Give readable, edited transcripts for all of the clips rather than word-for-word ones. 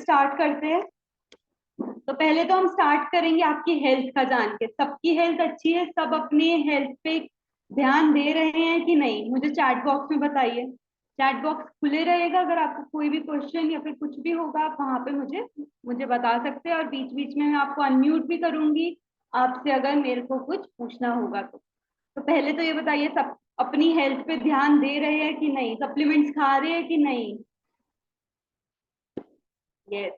Start करते हैं। तो पहले तो हम स्टार्ट करेंगे आपकी हेल्थ का जान के। सबकी हेल्थ अच्छी है? सब अपनी हेल्थ पे ध्यान दे रहे हैं कि नहीं? मुझे चैट बॉक्स में बताइए। चैट बॉक्स खुले रहेगा, अगर आपको कोई भी क्वेश्चन या फिर कुछ भी होगा आप वहां पे मुझे मुझे बता सकते हैं, और बीच बीच में मैं आपको अनम्यूट भी करूंगी आपसे अगर मेरे को कुछ पूछना होगा तो पहले तो ये बताइए, सब अपनी हेल्थ पे ध्यान दे रहे हैं कि नहीं? सप्लीमेंट्स खा रहे हैं कि नहीं? यस।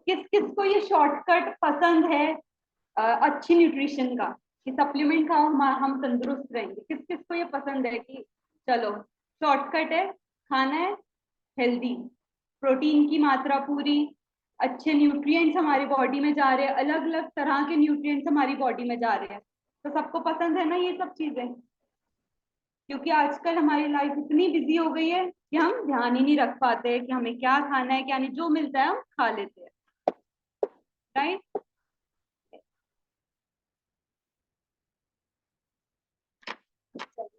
किस किस को ये शॉर्टकट पसंद है अच्छी न्यूट्रिशन का, कि सप्लीमेंट खाओ हम तंदुरुस्त रहेंगे? किस किस को ये पसंद है कि चलो शॉर्टकट है, खाना है हेल्दी, प्रोटीन की मात्रा पूरी, अच्छे न्यूट्रिएंट्स हमारी बॉडी में जा रहे हैं, अलग अलग तरह के न्यूट्रिएंट्स हमारी बॉडी में जा रहे हैं, तो सबको पसंद है ना ये सब चीजें? क्योंकि आजकल हमारी लाइफ इतनी बिजी हो गई है कि हम ध्यान ही नहीं रख पाते कि हमें क्या खाना है क्या नहीं, जो मिलता है हम खा लेते हैं, राइट?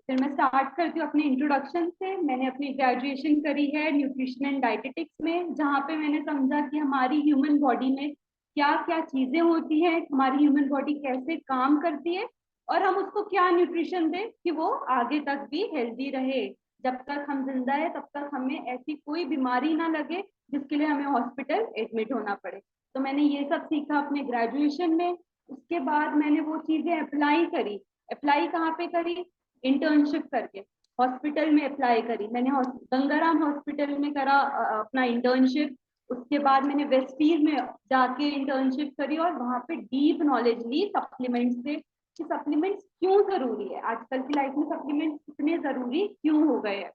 फिर मैं स्टार्ट करती हूँ अपने इंट्रोडक्शन से। मैंने अपनी ग्रेजुएशन करी है न्यूट्रिशन एंड डाइटेटिक्स में, जहाँ पे मैंने समझा कि हमारी ह्यूमन बॉडी में क्या क्या चीजें होती हैं, हमारी ह्यूमन बॉडी कैसे काम करती है, और हम उसको क्या न्यूट्रिशन दें कि वो आगे तक भी हेल्दी रहे। जब तक हम जिंदा है तब तक हमें ऐसी कोई बीमारी ना लगे जिसके लिए हमें हॉस्पिटल एडमिट होना पड़े। तो मैंने ये सब सीखा अपने ग्रेजुएशन में। उसके बाद मैंने वो चीजें अप्लाई करी। अप्लाई कहाँ पे करी? इंटर्नशिप करके हॉस्पिटल में अप्लाई करी मैंने। गंगाराम हॉस्पिटल में करा अपना इंटर्नशिप। उसके बाद मैंने वेस्टीज में जाके इंटर्नशिप करी और वहां पे डीप नॉलेज ली सप्लीमेंट्स से, कि सप्लीमेंट्स क्यों जरूरी है, आजकल की लाइफ में सप्लीमेंट्स इतने जरूरी क्यों हो गए हैं।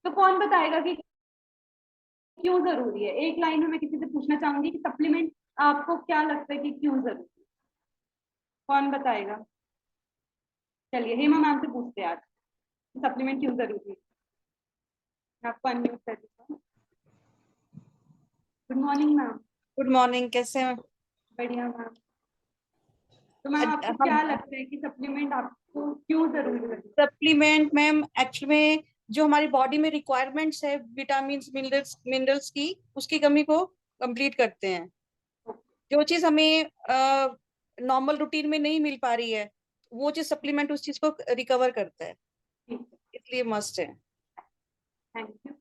तो कौन बताएगा कि क्यों जरूरी है? एक लाइन में मैं किसी से पूछना चाहूंगी कि सप्लीमेंट आपको क्या लगता है कि क्यों जरूरी है? कौन बताएगा? चलिए हेमा मैम से पूछते हैं आज, सप्लीमेंट क्यों जरूरी है। आपको अनम्यूट कर देता हूँ। Good morning ma'am. Good morning, कैसे हैं? बढ़िया मैम। तो मैम आपको हम क्या लगता है कि सप्लीमेंट आपको क्यों जरूरी है? सप्लीमेंट मैम एक्चुअली में जो हमारी बॉडी में रिक्वायरमेंट्स है विटामिन मिनरल्स मिनरल्स की, उसकी कमी को कंप्लीट करते हैं। जो चीज हमें नॉर्मल रूटीन में नहीं मिल पा रही है, वो चीज सप्लीमेंट उस चीज को रिकवर करता है, ठीक है, इसलिए मस्ट है। Thank you.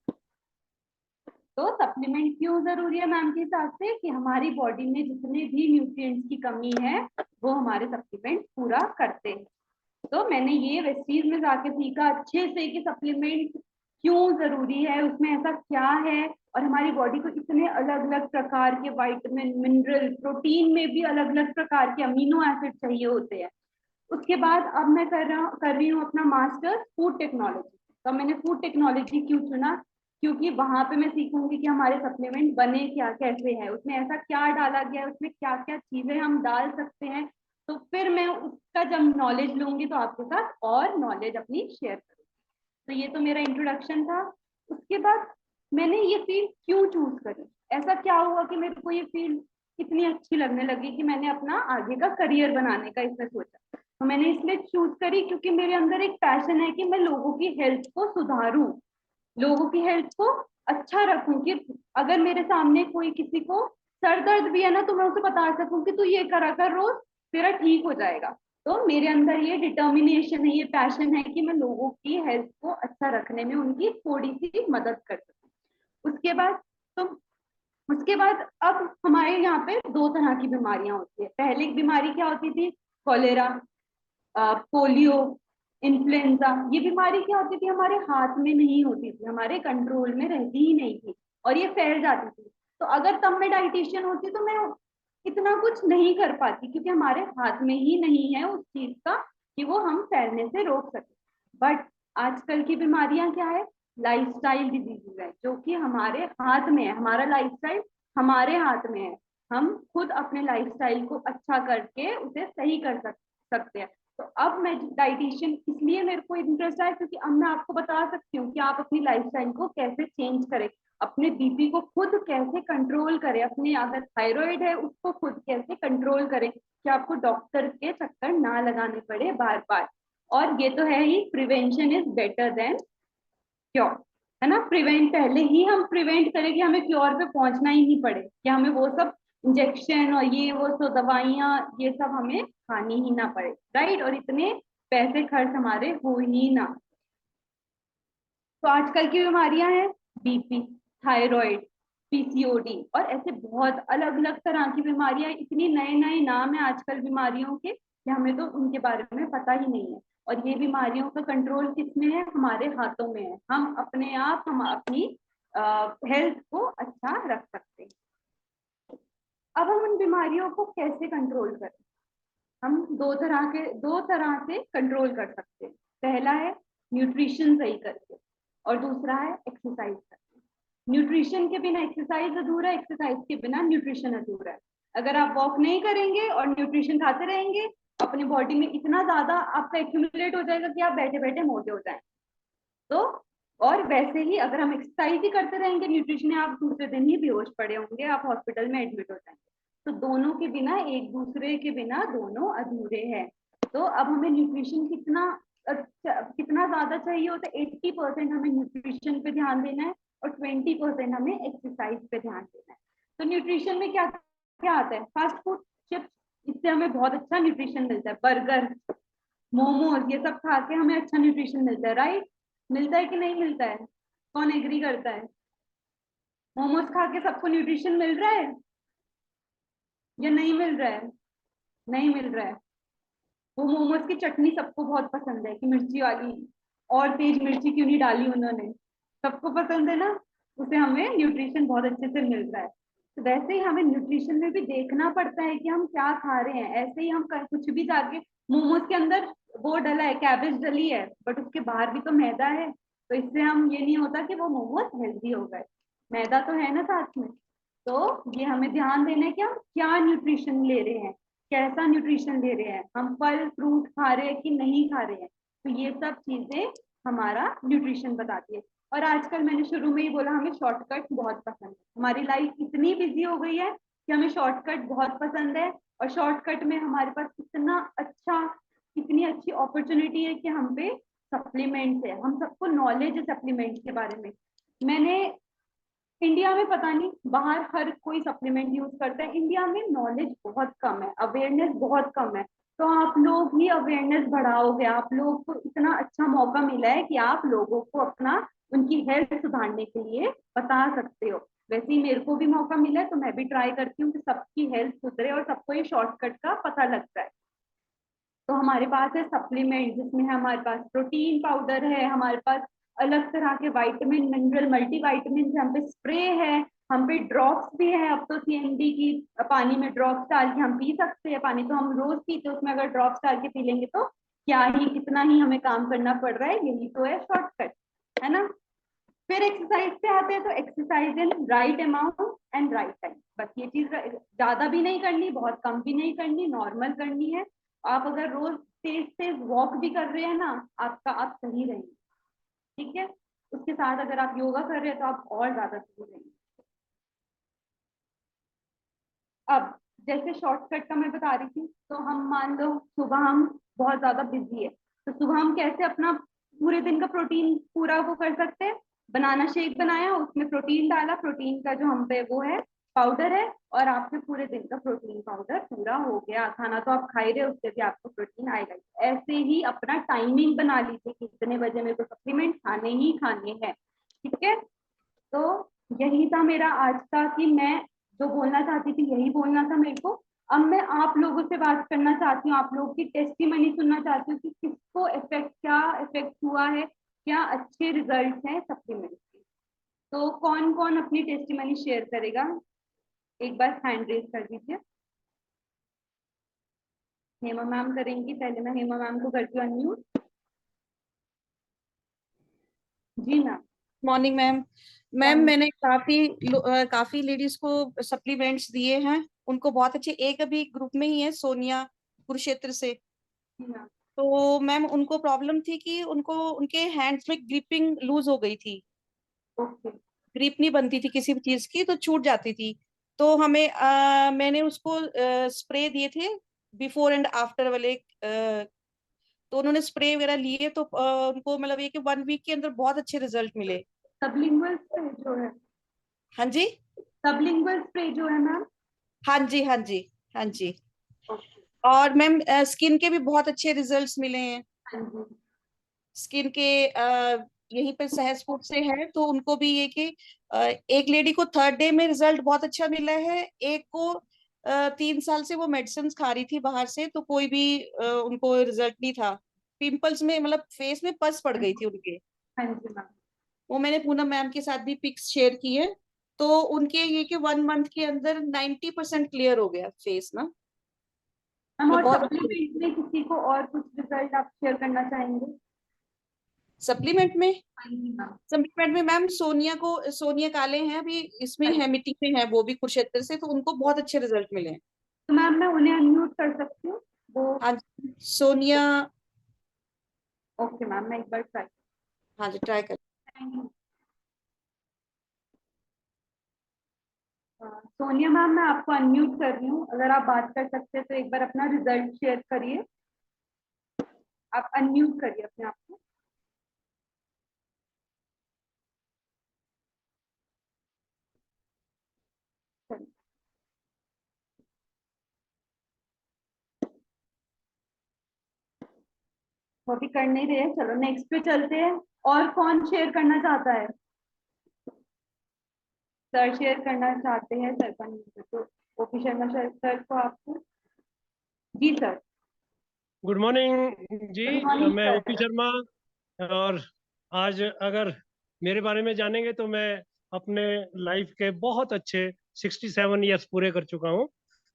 तो सप्लीमेंट क्यों जरूरी है मैम के हिसाब से? कि हमारी बॉडी में जितने भी न्यूट्रिएंट्स की कमी है वो हमारे सप्लीमेंट पूरा करते हैं। तो मैंने ये वेस्टीज में जाके सीखा अच्छे से कि सप्लीमेंट क्यों जरूरी है, उसमें ऐसा क्या है, और हमारी बॉडी को इतने अलग अलग प्रकार के विटामिन मिनरल प्रोटीन में भी अलग अलग प्रकार के अमीनो एसिड चाहिए होते हैं। उसके बाद अब मैं कर रही हूँ अपना मास्टर्स फूड टेक्नोलॉजी। तो मैंने फूड टेक्नोलॉजी क्यों चुना? क्योंकि वहां पे मैं सीखूंगी कि हमारे सप्लीमेंट बने क्या कैसे है, उसमें ऐसा क्या डाला गया है, उसमें क्या क्या चीजें हम डाल सकते हैं। तो फिर मैं उसका जब नॉलेज लूंगी तो आपके साथ और नॉलेज अपनी शेयर करूंगी। तो ये तो मेरा इंट्रोडक्शन था। उसके बाद मैंने ये फील्ड क्यों चूज करी? ऐसा क्या हुआ कि मेरे को ये फील्ड इतनी अच्छी लगने लगी कि मैंने अपना आगे का करियर बनाने का इसमें सोचा। तो मैंने इसलिए चूज करी क्योंकि मेरे अंदर एक पैशन है कि मैं लोगों की हेल्थ को सुधारूं, लोगों की हेल्थ को अच्छा रखूं, कि अगर मेरे सामने कोई किसी को सर दर्द भी है ना तो मैं उसे बता सकूं कि तू ये करा कर रोज, तेरा ठीक हो जाएगा। तो मेरे अंदर ये डिटर्मिनेशन है, ये पैशन है कि मैं लोगों की हेल्थ को अच्छा रखने में उनकी थोड़ी सी मदद कर सकूं। उसके बाद तो उसके बाद अब हमारे यहाँ पे दो तरह की बीमारियां होती है। पहले बीमारी क्या होती थी? Cholera, polio, influenza. ये बीमारी क्या होती थी? हमारे हाथ में नहीं होती थी, हमारे कंट्रोल में रहती ही नहीं थी और ये फैल जाती थी। तो अगर तब मैं डाइटिशियन होती तो मैं इतना कुछ नहीं कर पाती, क्योंकि हमारे हाथ में ही नहीं है उस चीज का कि वो हम फैलने से रोक सके। बट आजकल की बीमारियां क्या है? लाइफस्टाइल डिजीजेज है, जो कि हमारे हाथ में है। हमारा लाइफस्टाइल हमारे हाथ में है। हम खुद अपने लाइफस्टाइल को अच्छा करके उसे सही कर सकते हैं। तो अब मैं डाइटिशियन इसलिए मेरे को इंटरेस्ट आया क्योंकि अब मैं आपको बता सकती हूँ कि आप अपनी लाइफस्टाइल को कैसे चेंज करें, अपने बीपी को खुद कैसे कंट्रोल करें, अपने अगर थायराइड है उसको खुद कैसे कंट्रोल करें कि आपको डॉक्टर के चक्कर ना लगाने पड़े बार बार। और ये तो है ही, prevention is better than cure, है ना। प्रिवेंट पहले ही हम प्रिवेंट करें कि हमें क्योर पे पहुंचना ही नहीं पड़े, कि हमें वो सब इंजेक्शन और ये वो सब दवाइयाँ ये सब हमें खानी ही ना पड़े, राइट, और इतने पैसे खर्च हमारे हो ही ना। तो आजकल की बीमारियां हैं बीपी, थायराइड, पीसीओडी और ऐसे बहुत अलग अलग तरह की बीमारियां, इतनी नए नए नाम है आजकल बीमारियों के कि हमें तो उनके बारे में पता ही नहीं है। और ये बीमारियों का कंट्रोल किसमें है, हमारे हाथों में है। हम अपने आप हम अपनी हेल्थ को अच्छा रख सकते हैं। अब हम उन बीमारियों को कैसे कंट्रोल करें, हम दो तरह से कंट्रोल कर सकते हैं। पहला है न्यूट्रिशन सही करके और दूसरा है एक्सरसाइज करके। न्यूट्रिशन के बिना एक्सरसाइज अधूरा है, एक्सरसाइज के बिना न्यूट्रिशन अधूरा है। अगर आप वॉक नहीं करेंगे और न्यूट्रिशन खाते रहेंगे, अपनी बॉडी में इतना ज्यादा आपका एक्यूमुलेट हो जाएगा कि आप बैठे बैठे मोटे हो जाएंगे। तो और वैसे ही अगर हम एक्सरसाइज ही करते रहेंगे, न्यूट्रिशन आप दूसरे दिन ही बेहोश पड़े होंगे, आप हॉस्पिटल में एडमिट हो जाएंगे। तो दोनों के बिना, एक दूसरे के बिना दोनों अधूरे हैं। तो अब हमें न्यूट्रिशन कितना ज्यादा चाहिए होता है, 80% हमें न्यूट्रिशन पे ध्यान देना है और 20% हमें एक्सरसाइज पे ध्यान देना है। तो न्यूट्रिशन में क्या क्या आता है, फास्ट फूड, चिप्स, इससे हमें बहुत अच्छा न्यूट्रिशन मिलता है। बर्गर, मोमोज, ये सब खा के हमें अच्छा न्यूट्रिशन मिलता है, राइट। मिलता है कि नहीं मिलता है, कौन एग्री करता है? मोमोज खा के सबको न्यूट्रिशन मिल रहा है या नहीं मिल रहा है? नहीं मिल रहा है। वो मोमोज की चटनी सबको बहुत पसंद है कि मिर्ची वाली, और तेज मिर्ची क्यों नहीं डाली उन्होंने, सबको पसंद है ना। उसे हमें न्यूट्रिशन बहुत अच्छे से मिल रहा है। तो वैसे ही हमें न्यूट्रिशन में भी देखना पड़ता है कि हम क्या खा रहे हैं। ऐसे ही हम कुछ भी जाके, मोमोज के अंदर वो डला है, कैबेज डली है, बट उसके बाहर भी तो मैदा है। तो इससे हम ये नहीं होता कि वो मोमोज हेल्दी हो गए, मैदा तो है ना साथ में। तो ये हमें ध्यान देना है कि हम क्या न्यूट्रिशन ले रहे हैं, कैसा न्यूट्रिशन ले रहे हैं, हम फल फ्रूट खा रहे हैं कि नहीं खा रहे हैं। तो ये सब चीजें हमारा न्यूट्रिशन बताती है। और आजकल मैंने शुरू में ही बोला, हमें शॉर्टकट बहुत पसंद है। हमारी लाइफ इतनी बिजी हो गई है कि हमें शॉर्टकट बहुत पसंद है। और शॉर्टकट में हमारे पास इतनी अच्छी अपॉर्चुनिटी है कि हम पे सप्लीमेंट्स है, हम सबको नॉलेज है सप्लीमेंट्स के बारे में। मैंने इंडिया में पता नहीं, बाहर हर कोई सप्लीमेंट यूज करता है, इंडिया में नॉलेज बहुत कम है, अवेयरनेस बहुत कम है। तो आप लोग ही अवेयरनेस बढ़ाओगे, आप लोग को इतना अच्छा मौका मिला है कि आप लोगों को अपना उनकी हेल्थ सुधारने के लिए बता सकते हो। वैसे ही मेरे को भी मौका मिला है तो मैं भी ट्राई करती हूँ कि सबकी हेल्थ सुधरे और सबको ये शॉर्टकट का पता लग जाए। तो हमारे पास है सप्लीमेंट, जिसमें हमारे पास प्रोटीन पाउडर है, हमारे पास अलग तरह के विटामिन मिनरल मल्टीविटामिन, हम पे स्प्रे है, हम पे ड्रॉप्स भी है। अब तो सीएमडी की पानी में ड्रॉप्स डाल के हम पी सकते हैं। पानी तो हम रोज पीते हैं, उसमें अगर ड्रॉप्स डाल के पी लेंगे तो क्या ही कितना ही हमें काम करना पड़ रहा है। यही तो है शॉर्टकट, है ना। फिर एक्सरसाइज पे आते हैं, तो exercise in right amount and right time. बस ये चीज ज्यादा भी नहीं करनी, बहुत कम भी नहीं करनी, नॉर्मल करनी है। आप अगर रोज तेज तेज वॉक भी कर रहे हैं ना, आपका आप सही रहेंगे, ठीक है। उसके साथ अगर आप योगा कर रहे हैं तो आप और ज्यादा सही रहेंगे। अब जैसे शॉर्टकट का मैं बता रही थी, तो हम मान लो सुबह हम बहुत ज्यादा बिजी है, तो सुबह हम कैसे अपना पूरे दिन का प्रोटीन पूरा वो कर सकते हैं। बनाना शेक बनाया, उसमें प्रोटीन डाला, प्रोटीन का जो हम पे वो है पाउडर है, और आपके पूरे दिन का प्रोटीन पाउडर पूरा हो गया। खाना तो आप खा ही रहे, उससे भी आपको प्रोटीन आएगा। ऐसे ही अपना टाइमिंग बना लीजिए कि इतने बजे मेरे को सप्लीमेंट खाने ही खाने हैं, ठीक है। तो यही था मेरा आज का, कि मैं जो बोलना चाहती थी यही बोलना था मेरे को। अब मैं आप लोगों से बात करना चाहती हूँ, आप लोगों की टेस्टिमनी सुनना चाहती हूँ कि किसको क्या इफेक्ट हुआ है, क्या अच्छे रिजल्ट हैं सप्लीमेंट के। तो कौन कौन अपनी टेस्टिमनी शेयर करेगा, एक बार हैंड रेज कर दीजिए। हेमा मैम करेंगी पहले, मैं हेमा मैम को करती हूँ अनम्यूट। जी ma'am. Morning ma'am. Ma'am morning. मैंने काफी लेडीज को सप्लीमेंट्स दिए हैं, उनको बहुत अच्छे। एक अभी ग्रुप में ही है, सोनिया कुरुक्षेत्र से। जी मैम। तो मैम उनको प्रॉब्लम थी कि उनको उनके हैंड्स में ग्रिपिंग लूज हो गई थी, ओके। ग्रिप नहीं बनती थी किसी भी चीज की, तो छूट जाती थी। तो हमें मैंने उसको स्प्रे दिए थे, बिफोर एंड आफ्टर वाले। तो उन्होंने स्प्रे वगैरह लिए, तो उनको मतलब ये कि 1 वीक के अंदर बहुत अच्छे रिजल्ट मिले। सबलिंगुअल स्प्रे जो है, हाँ जी। सबलिंगुअल स्प्रे जो है मैम। हाँ जी, हाँ जी, हाँ जी। ओके। और मैम स्किन के भी बहुत अच्छे रिजल्ट्स मिले हैं। हाँ जी। स्किन के यहीं पे सहज फूड से है, तो उनको भी ये कि एक लेडी को 3rd डे में रिजल्ट बहुत अच्छा मिला है, एक को 3 साल से वो मेडिसिन खा रही थी बाहर से, तो कोई भी उनको रिजल्ट नहीं था। पिंपल्स में मतलब फेस में पस पड़ गई थी उनके। हाँ जी मैम। वो मैंने पूनम मैम के साथ भी पिक्स शेयर की है। तो उनके ये कि 1 मंथ के अंदर 90% क्लियर हो गया फेस ना। मैम मतलब और बहुत अच्छे। सप्लीमेंट में किसी को और कुछ रिजल्ट आप शेयर करना चाहेंगे? सप्लीमेंट में, हाँ जी मैम। सप्लीमेंट में मैम सोनिया काले हैं अभी इसमें, हाँ जी। है मीटिंग में है वो भी कुरुक्षेत्र से, तो उनको बहुत अच्छे रिजल्ट मिले हैं। तो मैम मैं उन्हें अनम्यूट कर सकती हूँ वो? हाँ जी, सोनिया। ओके मैम, मैं एक बार ट्राई। हाँ जी, ट्राई कर। Thank you. सोनिया मैम, मैं आपको अनम्यूट कर रही हूँ, अगर आप बात कर सकते हैं तो एक बार अपना रिजल्ट शेयर करिए। आप अनम्यूट करिए अपने आप को। चलिए। वो भी कर नहीं रहे हैं, चलो नेक्स्ट पे चलते हैं। और कौन शेयर करना चाहता है? सर शेयर करना चाहते हैं, सर का नहीं है तो ओपी शर्मा सर को आपको। जी सर। गुड मॉर्निंग जी। गुड मॉर्निंग मैं ओपी सर। शर्मा। और आज अगर मेरे बारे में जानेंगे तो मैं अपने लाइफ के बहुत अच्छे 67 ईयर्स पूरे कर चुका हूँ।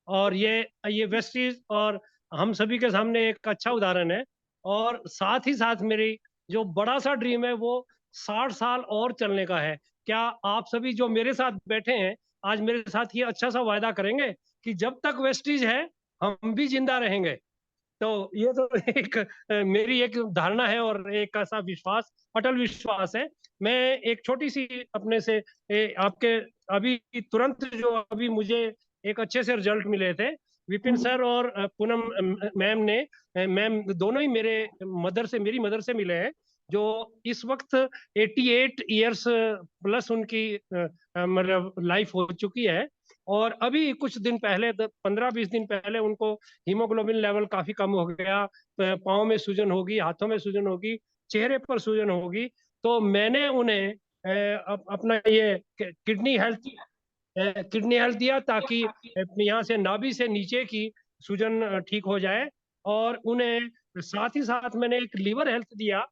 और ये वेस्टीज और हम सभी के सामने एक अच्छा उदाहरण है। और साथ ही साथ मेरी जो बड़ा सा ड्रीम है वो 60 साल और चलने का है। क्या आप सभी जो मेरे साथ बैठे हैं आज मेरे साथ ये अच्छा सा वायदा करेंगे कि जब तक वेस्टीज है हम भी जिंदा रहेंगे? तो ये तो एक मेरी एक धारणा है और एक ऐसा विश्वास, अटल विश्वास है। मैं एक छोटी सी अपने से आपके अभी तुरंत जो अभी मुझे एक अच्छे से रिजल्ट मिले थे, विपिन सर और पूनम मैम ने, मैम दोनों ही मेरी मदर से मिले हैं, जो इस वक्त 88 ईयर्स प्लस उनकी मतलब लाइफ हो चुकी है। और अभी कुछ दिन पहले 15-20 दिन पहले उनको हीमोग्लोबिन लेवल काफी कम हो गया, पाँव में सूजन होगी, हाथों में सूजन होगी, चेहरे पर सूजन होगी। तो मैंने उन्हें अपना ये किडनी हेल्थ दिया ताकि यहाँ से नाभि से नीचे की सूजन ठीक हो जाए। और उन्हें साथ ही साथ मैंने एक लीवर हेल्थ दिया।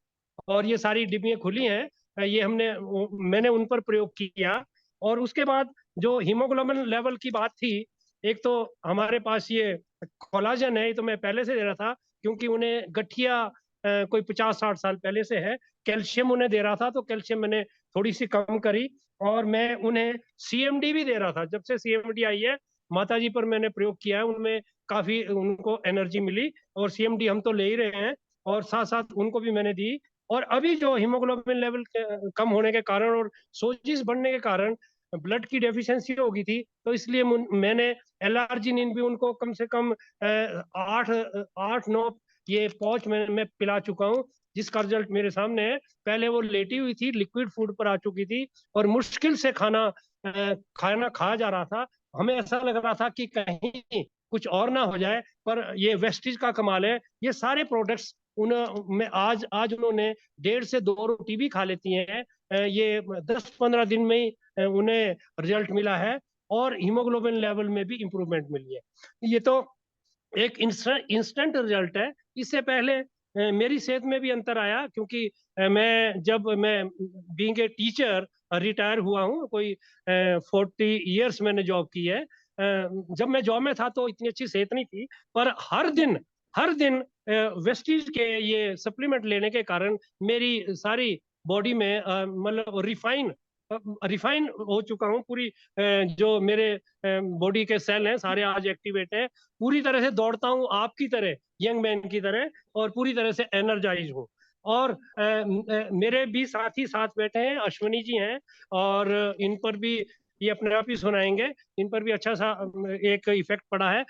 और ये सारी डिब्बियाँ खुली हैं, मैंने उन पर प्रयोग किया। और उसके बाद जो हीमोग्लोबिन लेवल की बात थी, एक तो हमारे पास ये कोलाजन है, ये तो मैं पहले से दे रहा था क्योंकि उन्हें गठिया कोई 50-60 साल पहले से है। कैल्शियम उन्हें दे रहा था तो कैल्शियम मैंने थोड़ी सी कम करी। और मैं उन्हें सीएमडी भी दे रहा था, जब से सीएमडी आई है माता जी पर मैंने प्रयोग किया है, उनमें काफी उनको एनर्जी मिली। और सीएमडी हम तो ले ही रहे हैं और साथ साथ उनको भी मैंने दी। और अभी जो हीमोग्लोबिन लेवल कम होने के कारण और सोजिश बढ़ने के कारण ब्लड की डेफिशिएंसी हो गई थी, तो इसलिए मैंने एल-आर्जिनिन भी उनको कम से कम 8-9 ये पाउच मैं पिला चुका हूँ, जिसका रिजल्ट मेरे सामने है। पहले वो लेटी हुई थी, लिक्विड फूड पर आ चुकी थी और मुश्किल से खाना खाया जा रहा था। हमें ऐसा लग रहा था कि कहीं कुछ और ना हो जाए, पर ये वेस्टीज का कमाल है। ये सारे प्रोडक्ट्स उन में आज आज उन्होंने 1.5 से 2 रोटी भी खा लेती हैं। ये 10-15 दिन में ही उन्हें रिजल्ट मिला है और हीमोग्लोबिन लेवल में भी इंप्रूवमेंट मिली है। ये तो एक इंस्टेंट रिजल्ट है। इससे पहले मेरी सेहत में भी अंतर आया क्योंकि मैं बीइंग ए टीचर रिटायर हुआ हूँ, कोई 40 ईयर्स मैंने जॉब की है। जब मैं जॉब में था तो इतनी अच्छी सेहत नहीं थी, पर हर दिन वेस्टीज के ये सप्लीमेंट लेने के कारण मेरी सारी बॉडी में मतलब रिफाइन रिफाइन हो चुका हूँ। पूरी जो मेरे बॉडी के सेल हैं सारे आज एक्टिवेट हैं, पूरी तरह से दौड़ता हूँ आपकी तरह, यंग मैन की तरह, और पूरी तरह से एनर्जाइज हूँ। और मेरे भी साथी साथ बैठे हैं, अश्विनी जी हैं, और इन पर भी ये अपने आप ही सुनाएंगे, इन पर भी अच्छा सा एक इफेक्ट पड़ा है,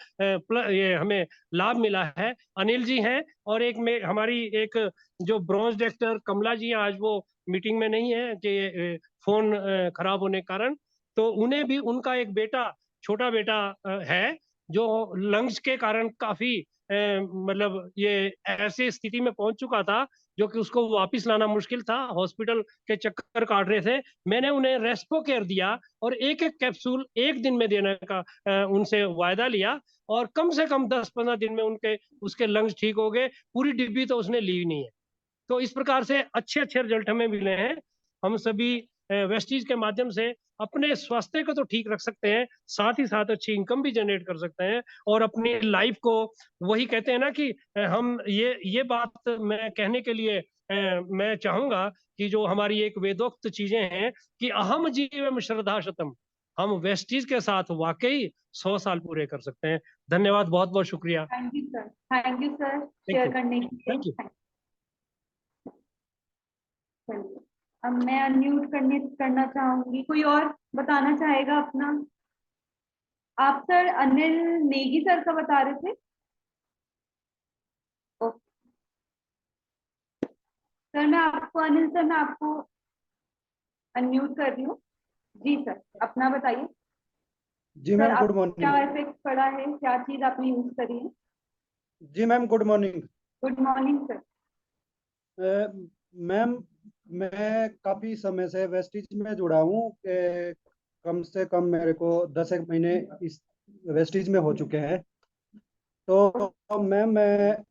ये हमें लाभ मिला है। अनिल जी हैं, और एक में हमारी एक जो ब्रॉन्ज एक्टर कमला जी हैं, आज वो मीटिंग में नहीं है कि फोन खराब होने के कारण, तो उन्हें भी उनका एक बेटा, छोटा बेटा है, जो लंग्स के कारण काफी मतलब ये ऐसी स्थिति में पहुंच चुका था जो कि उसको वापस लाना मुश्किल था, हॉस्पिटल के चक्कर काट रहे थे। मैंने उन्हें रेस्पो केयर दिया और एक एक कैप्सूल एक दिन में देने का उनसे वायदा लिया, और कम से कम 10-15 दिन में उनके उसके लंग्स ठीक हो गए। पूरी डिब्बी तो उसने ली नहीं है। तो इस प्रकार से अच्छे अच्छे रिजल्ट हमें मिले हैं। हम सभी वेस्टीज के माध्यम से अपने स्वास्थ्य को तो ठीक रख सकते हैं, साथ ही साथ अच्छी इनकम भी जनरेट कर सकते हैं, और अपनी लाइफ को, वही कहते हैं ना कि हम ये बात मैं कहने के लिए मैं चाहूंगा कि जो हमारी एक वेदोक्त चीजें हैं कि अहम जीवम श्रद्धा शतम, हम वेस्टीज के साथ वाकई 100 साल पूरे कर सकते हैं। धन्यवाद, बहुत बहुत शुक्रिया। Thank you sir, thank you sir thank share you. करने के थैंक यू। लिए। चलिए, अब मैं अनम्यूट करना चाहूंगी। कोई और बताना चाहेगा अपना? आप सर अनिल नेगी सर का बता रहे थे। ओके सर, अनिल सर मैं आपको अनम्यूट कर रही हूँ। जी सर, अपना बताइए। जी सर मैम, गुड आपको क्या मॉर्निंग। इफेक्ट पड़ा है, क्या चीज आपने यूज करी है? जी ma'am, good morning. Good morning sir. Ma'am, मैं काफ़ी समय से वेस्टीज में जुड़ा हूँ। कम से कम मेरे को 10 एक महीने इस वेस्टीज में हो चुके हैं। तो मैम, मैं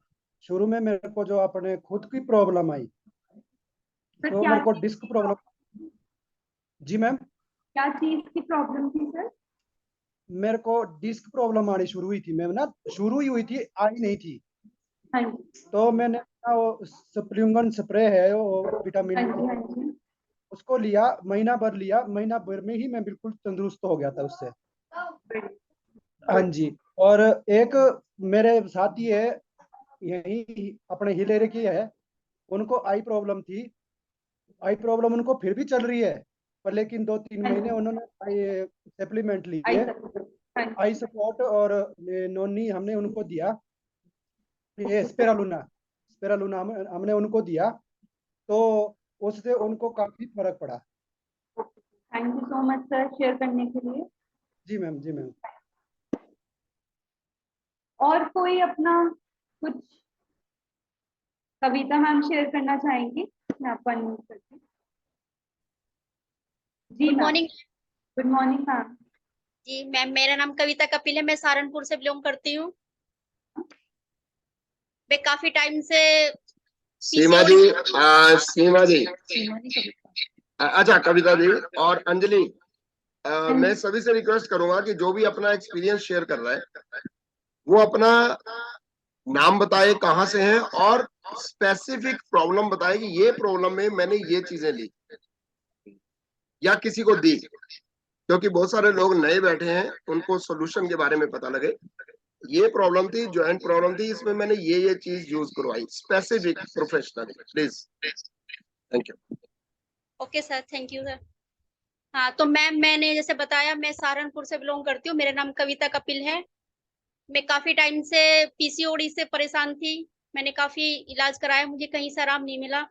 शुरू में मेरे को जो अपने खुद की प्रॉब्लम आई, सर तो क्या मेरे को डिस्क प्रॉब्लम। जी मैम, क्या चीज की प्रॉब्लम थी सर? मेरे को डिस्क प्रॉब्लम आनी शुरू हुई थी मैम, ना शुरू ही हुई थी, आई नहीं थी। हाँ जी, तो मैंने ना वो स्प्रिंगन स्प्रे है, वो हाँ विटामिन, जी, हाँ जी। उसको लिया, महीना भर लिया, महीना भर में ही मैं बिल्कुल तंदुरुस्त हो गया था उससे। हाँ जी। और एक मेरे साथी है, यही अपने हिलेरे की है, उनको आई प्रॉब्लम थी। आई प्रॉब्लम उनको फिर भी चल रही है, पर लेकिन 2-3 हाँ महीने जी, उन्होंने आई सप्लीमेंट आई लिए, सर। हाँ आई जी, सपोर्ट और नोनी हमने उनको दिया, ये स्पेरालूना, स्पेरालूना हमने उनको दिया। तो उससे उनको काफी फर्क पड़ा। Thank you so much sir share करने के लिए। जी मैम, जी मैम। और कोई अपना कुछ कविता मैम शेयर करना चाहेंगी? मैं आपको अनम्यूट करती हूँ। जी good ma'am. Morning. Good morning ma'am. जी मैम, मेरा नाम कविता कपिल है, मैं सहारनपुर से बिलोंग करती हूँ। मैं काफी टाइम से सीमा जी, सीमा जी, अच्छा कविता जी और अंजलि, मैं सभी से रिक्वेस्ट करूंगा कि जो भी अपना एक्सपीरियंस शेयर कर रहा है वो अपना नाम बताए, कहाँ से है, और स्पेसिफिक प्रॉब्लम बताए कि ये प्रॉब्लम में मैंने ये चीजें ली या किसी को दी, क्योंकि बहुत सारे लोग नए बैठे हैं, उनको सॉल्यूशन के बारे में पता लगे। ये प्रॉब्लम थी, जॉइंट प्रॉब्लम थी, इसमें मैंने ये चीज यूज करवाई, specific professional, please. Thank you. Okay sir, thank you sir. हाँ, तो मैम मैंने जैसे बताया, मैं सहारनपुर से बिलोंग करती हूँ, मेरा नाम कविता कपिल है। मैं काफी टाइम से पीसीओडी से परेशान थी। मैंने काफी इलाज कराया, मुझे कहीं से आराम नहीं मिला।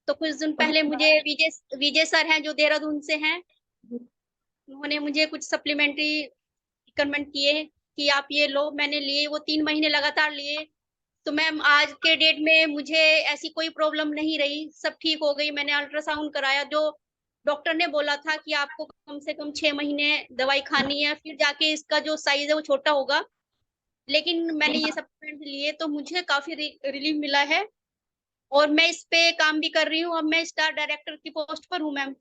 तो कुछ दिन पहले मुझे विजय विजय सर हैं जो देहरादून से हैं, उन्होंने मुझे कुछ सप्लीमेंट्री रिकमेंड किए कि आप ये लो। मैंने लिए, वो 3 महीने लगातार लिए। तो मैम आज के डेट में मुझे ऐसी कोई प्रॉब्लम नहीं रही, सब ठीक हो गई। मैंने अल्ट्रासाउंड कराया, जो डॉक्टर ने बोला था कि आपको कम से कम 6 महीने दवाई खानी है, फिर जाके इसका जो साइज है वो छोटा होगा। लेकिन मैंने ये सप्लीमेंट लिए तो मुझे काफी रिलीफ मिला है, और मैं इस पे काम भी कर रही हूँ। अब मैं स्टार डायरेक्टर की पोस्ट पर हूँ मैम।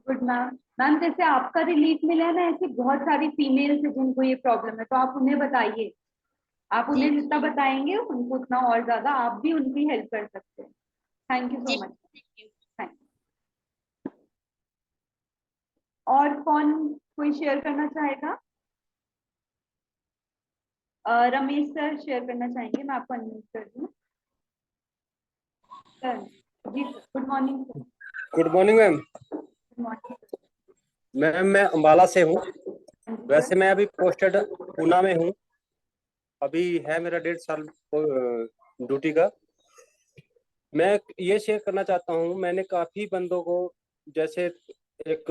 Good ma'am. मैम जैसे आपका रिलीफ मिला है ना, ऐसे बहुत सारी फीमेल्स है जिनको ये प्रॉब्लम है, तो आप उन्हें बताइए। आप जी उन्हें जितना बताएंगे उनको उतना और ज्यादा आप भी उनकी हेल्प कर सकते हैं। थैंक यू जी, so much. Thank you. Thank और कौन कोई शेयर करना चाहेगा? रमेश सर शेयर करना चाहेंगे, मैं आपको अनम्यूट कर दूं। Sir ji sir, good morning sir. Good morning ma'am. Good morning ma'am मैं अम्बाला से हूँ। सर। वैसे मैं अभी पोस्टेड पूना में हूँ। अभी है मेरा 1.5 साल ड्यूटी का। मैं ये शेयर करना चाहता हूँ, मैंने काफी बंदों को, जैसे एक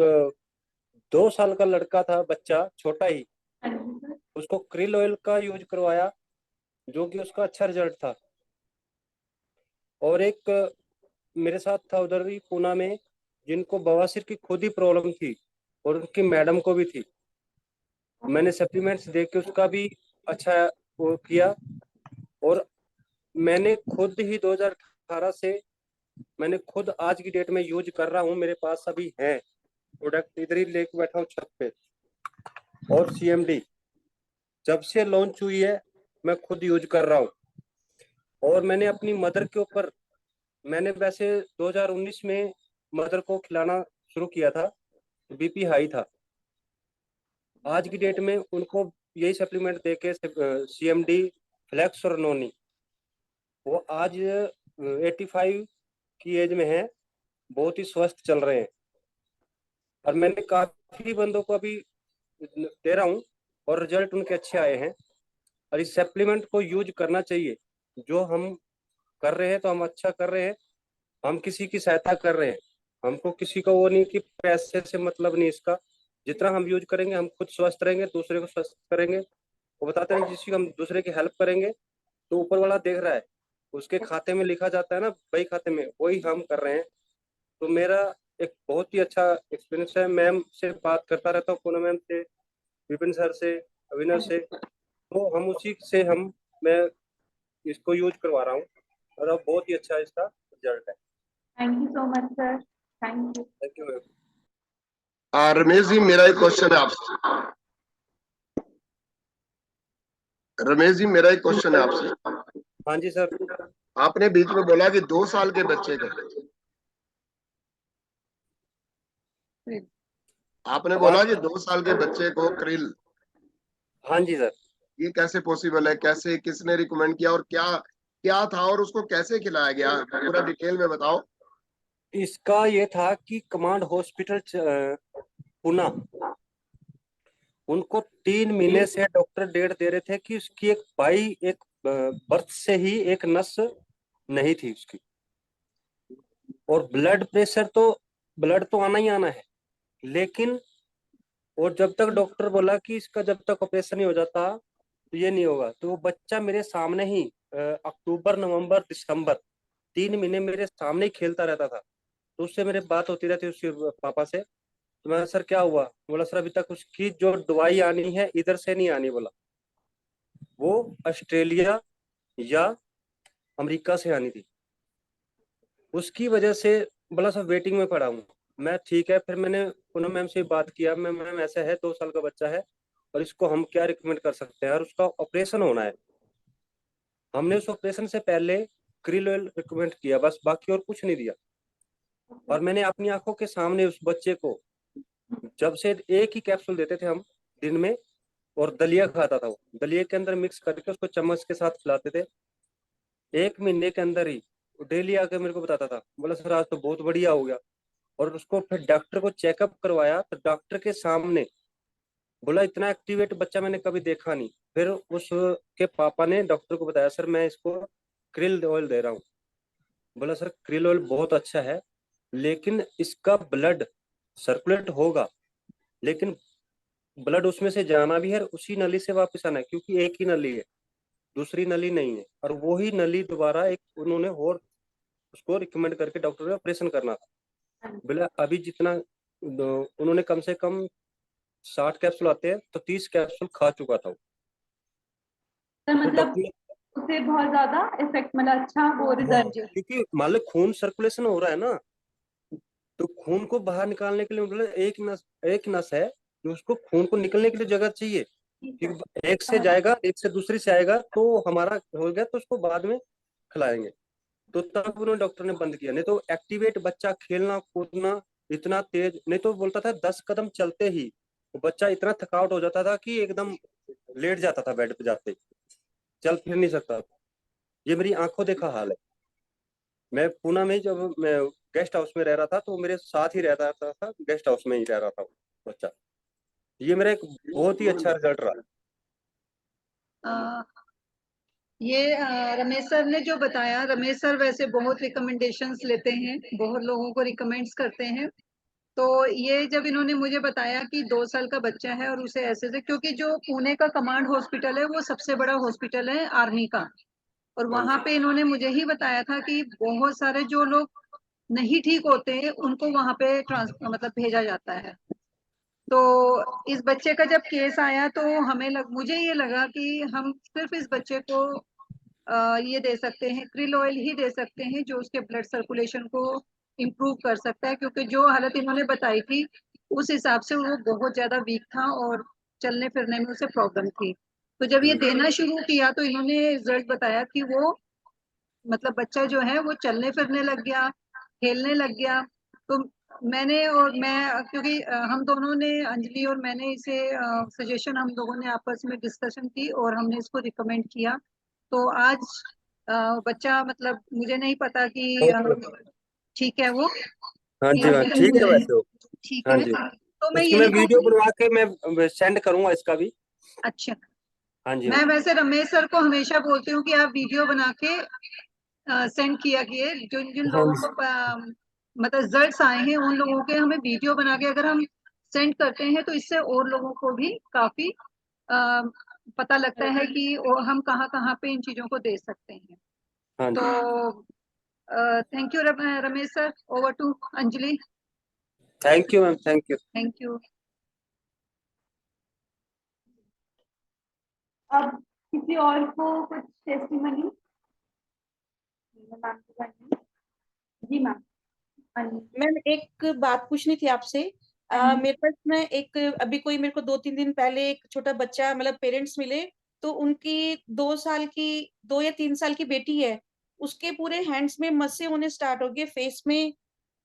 2 साल का लड़का था, बच्चा छोटा ही, हाँ जी सर। उसको क्रिल ऑयल का यूज करवाया, जो कि उसका अच्छा रिजल्ट था। और एक मेरे साथ था उधर भी पूना में, जिनको बवासीर की खुद ही प्रॉब्लम थी और उनकी मैडम को भी थी। मैंने सप्लीमेंट्स दे के उसका भी अच्छा वो किया। और मैंने खुद ही 2018 से मैंने खुद आज की डेट में यूज कर रहा हूँ। मेरे पास अभी है प्रोडक्ट, इधर ही लेके बैठा हूँ छत पे। और CMD जब से लॉन्च हुई है मैं खुद यूज कर रहा हूँ। और मैंने अपनी मदर के ऊपर, मैंने वैसे 2019 में मदर को खिलाना शुरू किया था, BP हाई था। आज की डेट में उनको यही सप्लीमेंट देके CMD, फ्लेक्स और नोनी, वो आज 85 की एज में है, बहुत ही स्वस्थ चल रहे हैं। और मैंने काफी बंदों को अभी दे रहा हूँ और रिजल्ट उनके अच्छे आए हैं। और इस सप्लीमेंट को यूज करना चाहिए। जो हम कर रहे हैं तो हम अच्छा कर रहे हैं, हम किसी की सहायता कर रहे हैं। हमको किसी का वो नहीं कि पैसे से मतलब नहीं इसका। जितना हम यूज करेंगे हम खुद स्वस्थ रहेंगे, दूसरे को स्वस्थ करेंगे। वो बताते हैं जिसकी हम दूसरे की हेल्प करेंगे तो ऊपर वाला देख रहा है, उसके खाते में लिखा जाता है ना, वही खाते में वही हम कर रहे हैं। तो मेरा एक बहुत ही अच्छा एक्सपीरियंस है। मैम से बात करता रहता हूँ, पूनम मैम से, विपिन सर से, अभिनव से। तो हम उसी से मैं इसको यूज करवा रहा हूँ और अब बहुत ही अच्छा इसका रिजल्ट है। Thank you so much sir, thank you. Thank you ma'am. Ramesh ji, मेरा एक क्वेश्चन है आपसे। रमेश जी, मेरा एक क्वेश्चन है आपसे। हाँ जी सर। आपने बीच में बोला कि 2 साल के बच्चे को, आपने बोला कि 2 साल के बच्चे को क्रिल, हाँ जी सर। ये कैसे पॉसिबल है? कैसे, किसने रिकमेंड किया और क्या क्या था और उसको कैसे खिलाया गया? पूरा डिटेल में बताओ। इसका ये था कि कमांड हॉस्पिटल पुणे, उनको 3 महीने से डॉक्टर डेट दे रहे थे कि उसकी एक बर्थ से ही एक नस नहीं थी उसकी। और ब्लड प्रेशर तो, ब्लड तो आना ही आना है, लेकिन और जब तक डॉक्टर बोला कि इसका जब तक ऑपरेशन नहीं हो जाता तो ये नहीं होगा। तो वो बच्चा मेरे सामने ही अक्टूबर, नवंबर, दिसंबर 3 महीने मेरे सामने ही खेलता रहता था। तो उससे मेरी बात होती रहती उसके पापा से। तो मैं, सर क्या हुआ? बोला सर अभी तक उसकी जो दवाई आनी है इधर से नहीं आनी। बोला वो ऑस्ट्रेलिया या अमेरिका से आनी थी, उसकी वजह से। बोला सर वेटिंग में पड़ा हूँ मैं। ठीक है, फिर मैंने पूनम मैम से बात किया। मैम ऐसा है, 2 साल का बच्चा है और इसको हम क्या रिकमेंड कर सकते हैं, और उसका ऑपरेशन होना है। हमने उस ऑपरेशन से पहले क्रिल ऑयल रिकमेंड किया बस, बाकी और कुछ नहीं दिया। और मैंने अपनी आंखों के सामने उस बच्चे को, जब से एक ही कैप्सूल देते थे हम दिन में, और दलिया खाता था, वो दलिया के अंदर मिक्स करके उसको चम्मच के साथ खिलाते थे। 1 महीने के अंदर ही डेली आके मेरे को बताता था, बोला सर आज तो बहुत बढ़िया हो गया। और उसको फिर डॉक्टर को चेकअप करवाया तो डॉक्टर के सामने बोला इतना एक्टिवेट बच्चा मैंने कभी देखा नहीं। फिर उसके पापा ने डॉक्टर को बताया सर मैं इसको क्रिल ऑयल दे रहा हूँ। बोला सर क्रिल ऑयल बहुत अच्छा है, लेकिन इसका ब्लड सर्कुलेट होगा, लेकिन ब्लड उसमें से जाना भी है, उसी नली से वापस आना है, क्योंकि एक ही नली है, दूसरी नली नहीं है। और वो ही नली दोबारा एक उन्होंने और उसको रिकमेंड करके डॉक्टर ने ऑपरेशन करना था। बोला अभी जितना उन्होंने कम से कम 60 कैप्सूल आते हैं तो 30 कैप्सूल खा चुका था वो। सर तो मतलब डॉक्टर ने, उसे बहुत ज्यादा इफेक्ट मिला, अच्छा वो रिजल्ट जो। क्योंकि मान लो खून सर्कुलेशन हो रहा है ना, तो खून को बाहर निकालने के लिए मतलब एक नस है जो उसको खून को निकलने के लिए जगह चाहिए। क्योंकि एक से जाएगा, एक से दूसरी से आएगा, तो हमारा हो गया तो उसको बाद में खिलाएंगे। तो तब उन्होंने डॉक्टर ने बंद किया। नहीं तो एक्टिवेट बच्चा खेलना कूदना इतना तेज, नहीं तो बोलता था 10 कदम चलते ही बच्चा इतना थकावट हो जाता था कि एकदम लेट जाता था बेड पे जाते, चल फिर नहीं सकता। ये मेरी आंखों देखा हाल है। मैं पूना में जब मैं गेस्ट हाउस में रह रहा था तो मेरे साथ ही रहता था, गेस्ट हाउस में ही रह रहा था वो बच्चा। ये मेरा एक बहुत ही अच्छा रिजल्ट रहा। ये रमेश सर ने जो बताया, रमेश सर वैसे बहुत रिकमेंडेशंस लेते हैं, बहुत लोगों को रिकमेंड्स करते हैं। तो ये जब इन्होंने मुझे बताया कि 2 साल का बच्चा है और उसे ऐसे से, क्योंकि जो पुणे का कमांड हॉस्पिटल है वो सबसे बड़ा हॉस्पिटल है आर्मी का, और वहां पे इन्होंने मुझे ही बताया था कि बहुत सारे जो लोग नहीं ठीक होते हैं उनको वहां पे मतलब भेजा जाता है। तो इस बच्चे का जब केस आया तो मुझे ये लगा कि हम सिर्फ इस बच्चे को ये दे सकते हैं, क्रिल ऑयल ही दे सकते हैं जो उसके ब्लड सर्कुलेशन को इम्प्रूव कर सकता है, क्योंकि जो हालत इन्होंने बताई थी उस हिसाब से वो बहुत ज्यादा वीक था और चलने फिरने में उसे प्रॉब्लम थी। तो जब ये देना शुरू किया तो इन्होंने रिजल्ट बताया कि वो मतलब बच्चा जो है वो चलने फिरने लग गया, खेलने लग गया। तो मैं क्योंकि हम दोनों ने, अंजलि और मैंने इसे सजेशन हम लोगों ने आपस में डिस्कशन की और हमने इसको रिकमेंड किया। तो आज बच्चा मतलब मुझे नहीं पता कि ठीक है वो, हाँ जी, हाँ ठीक है वैसे वो। ठीक हाँ है। जी, तो मैं इसकी मैं यही वीडियो कहूँगी। बनवा के मैं सेंड करूंगा इसका भी। अच्छा, हाँ जी, मैं वैसे रमेश सर को हमेशा बोलती हूँ कि आप वीडियो बना के सेंड किया किए, जिन जिन हाँ लोगों को मतलब रिजल्ट्स आए हैं उन लोगों के हमें वीडियो बना के अगर हम सेंड करते हैं तो इससे और लोगों को भी काफी पता लगता है कि हम कहाँ कहाँ पे इन चीजों को दे सकते हैं। हाँ जी। तो thank you Ramesh sir. Over to Anjali. Thank you ma'am, thank you. Thank you. अब किसी और को कुछ टेस्टिमनी? जी मैम। मैम एक बात पूछनी थी आपसे। मेरे पास में एक अभी कोई मेरे को 2-3 दिन पहले एक छोटा बच्चा मतलब पेरेंट्स मिले, तो उनकी 2 या 3 साल की बेटी है, उसके पूरे हैंड्स में मस्से होने स्टार्ट हो गए, फेस में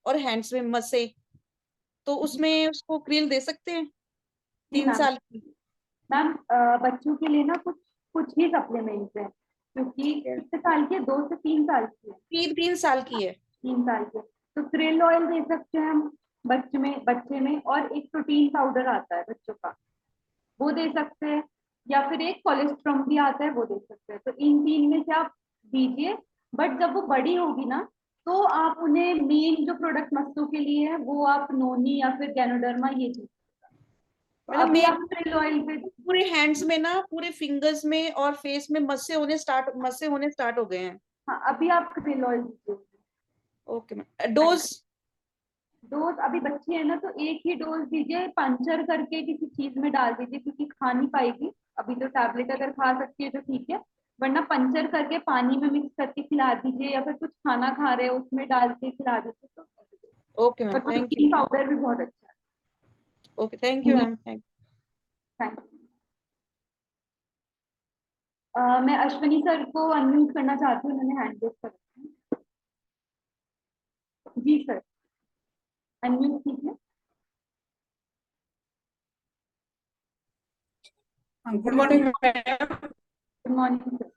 और हैंड्स में मस्से। तो उसमें उसको क्रील दे सकते हैं? 3 साल की। मैम बच्चों के लिए ना कुछ कुछ ही सप्लीमेंट्स हैं, क्योंकि कितने साल की है? 2 से 3 साल की है। 3 साल की है। 3 साल की। तो क्रिल ऑयल दे सकते हैं हम बच्चे में, और एक प्रोटीन पाउडर आता है बच्चों का, वो दे सकते हैं, या फिर एक कोलेस्ट्रॉम भी आता है वो दे सकते हैं। तो इन 3 में से आप दीजिए। बट जब वो बड़ी होगी ना तो आप उन्हें मेन जो प्रोडक्ट मस्तों के लिए है वो आप नोनी या फिर गैनोडर्मा ये दीजिए। तो मतलब अभी मैं आप क्रिल ऑयल पे पूरे हैंड्स में ना, पूरे फिंगर्स में और फेस में मस्से होने स्टार्ट हो गए हैं। हाँ, अभी आप क्रिल ऑयल दीजिए। Okay ma'am. डोज अभी बच्ची है ना तो एक ही डोज दीजिए, पंचर करके किसी चीज में डाल दीजिए, क्योंकि खा नहीं पाएगी अभी। तो टैबलेट अगर खा सकती है तो ठीक है, वरना पंचर करके पानी में मिक्स करके खिला दीजिए, या फिर कुछ खाना खा रहे हो उसमें डाल के खिला दीजिए। तो okay ma'am, thank protein you. Powder भी बहुत अच्छा है। Okay, thank you ma'am, thank thank you. मैं अश्विनी सर को अनम्यूट करना चाहती हूँ, उन्होंने हैंड रेज कर रखा है। जी सर, अनम्यूट कीजिए। Good morning ma'am. Good morning sir.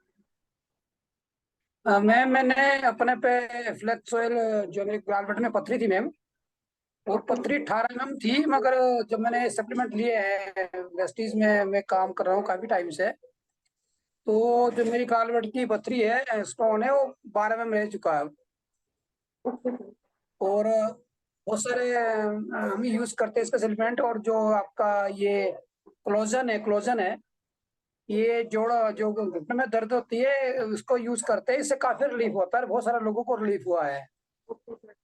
Ma'am मैंने अपने पे फ्लेक्स ऑयल, जो मेरी गॉलब्लैडर में पथरी थी मैम, और पथरी 18 mm थी, मगर जब मैंने सप्लीमेंट लिए हैं, वेस्टीज में मैं काम कर रहा हूँ काफी टाइम से, तो जो मेरी गॉलब्लैडर की पथरी है, स्टोन है, वो 12 mm रह चुका है। और बहुत सारे हम यूज करते हैं इसका सप्लीमेंट। और जो आपका ये क्लोजन है, ये जोड़ जो घुटने में दर्द होती है उसको यूज करते हैं, इससे काफी रिलीफ होता है, बहुत सारे लोगों को रिलीफ हुआ है।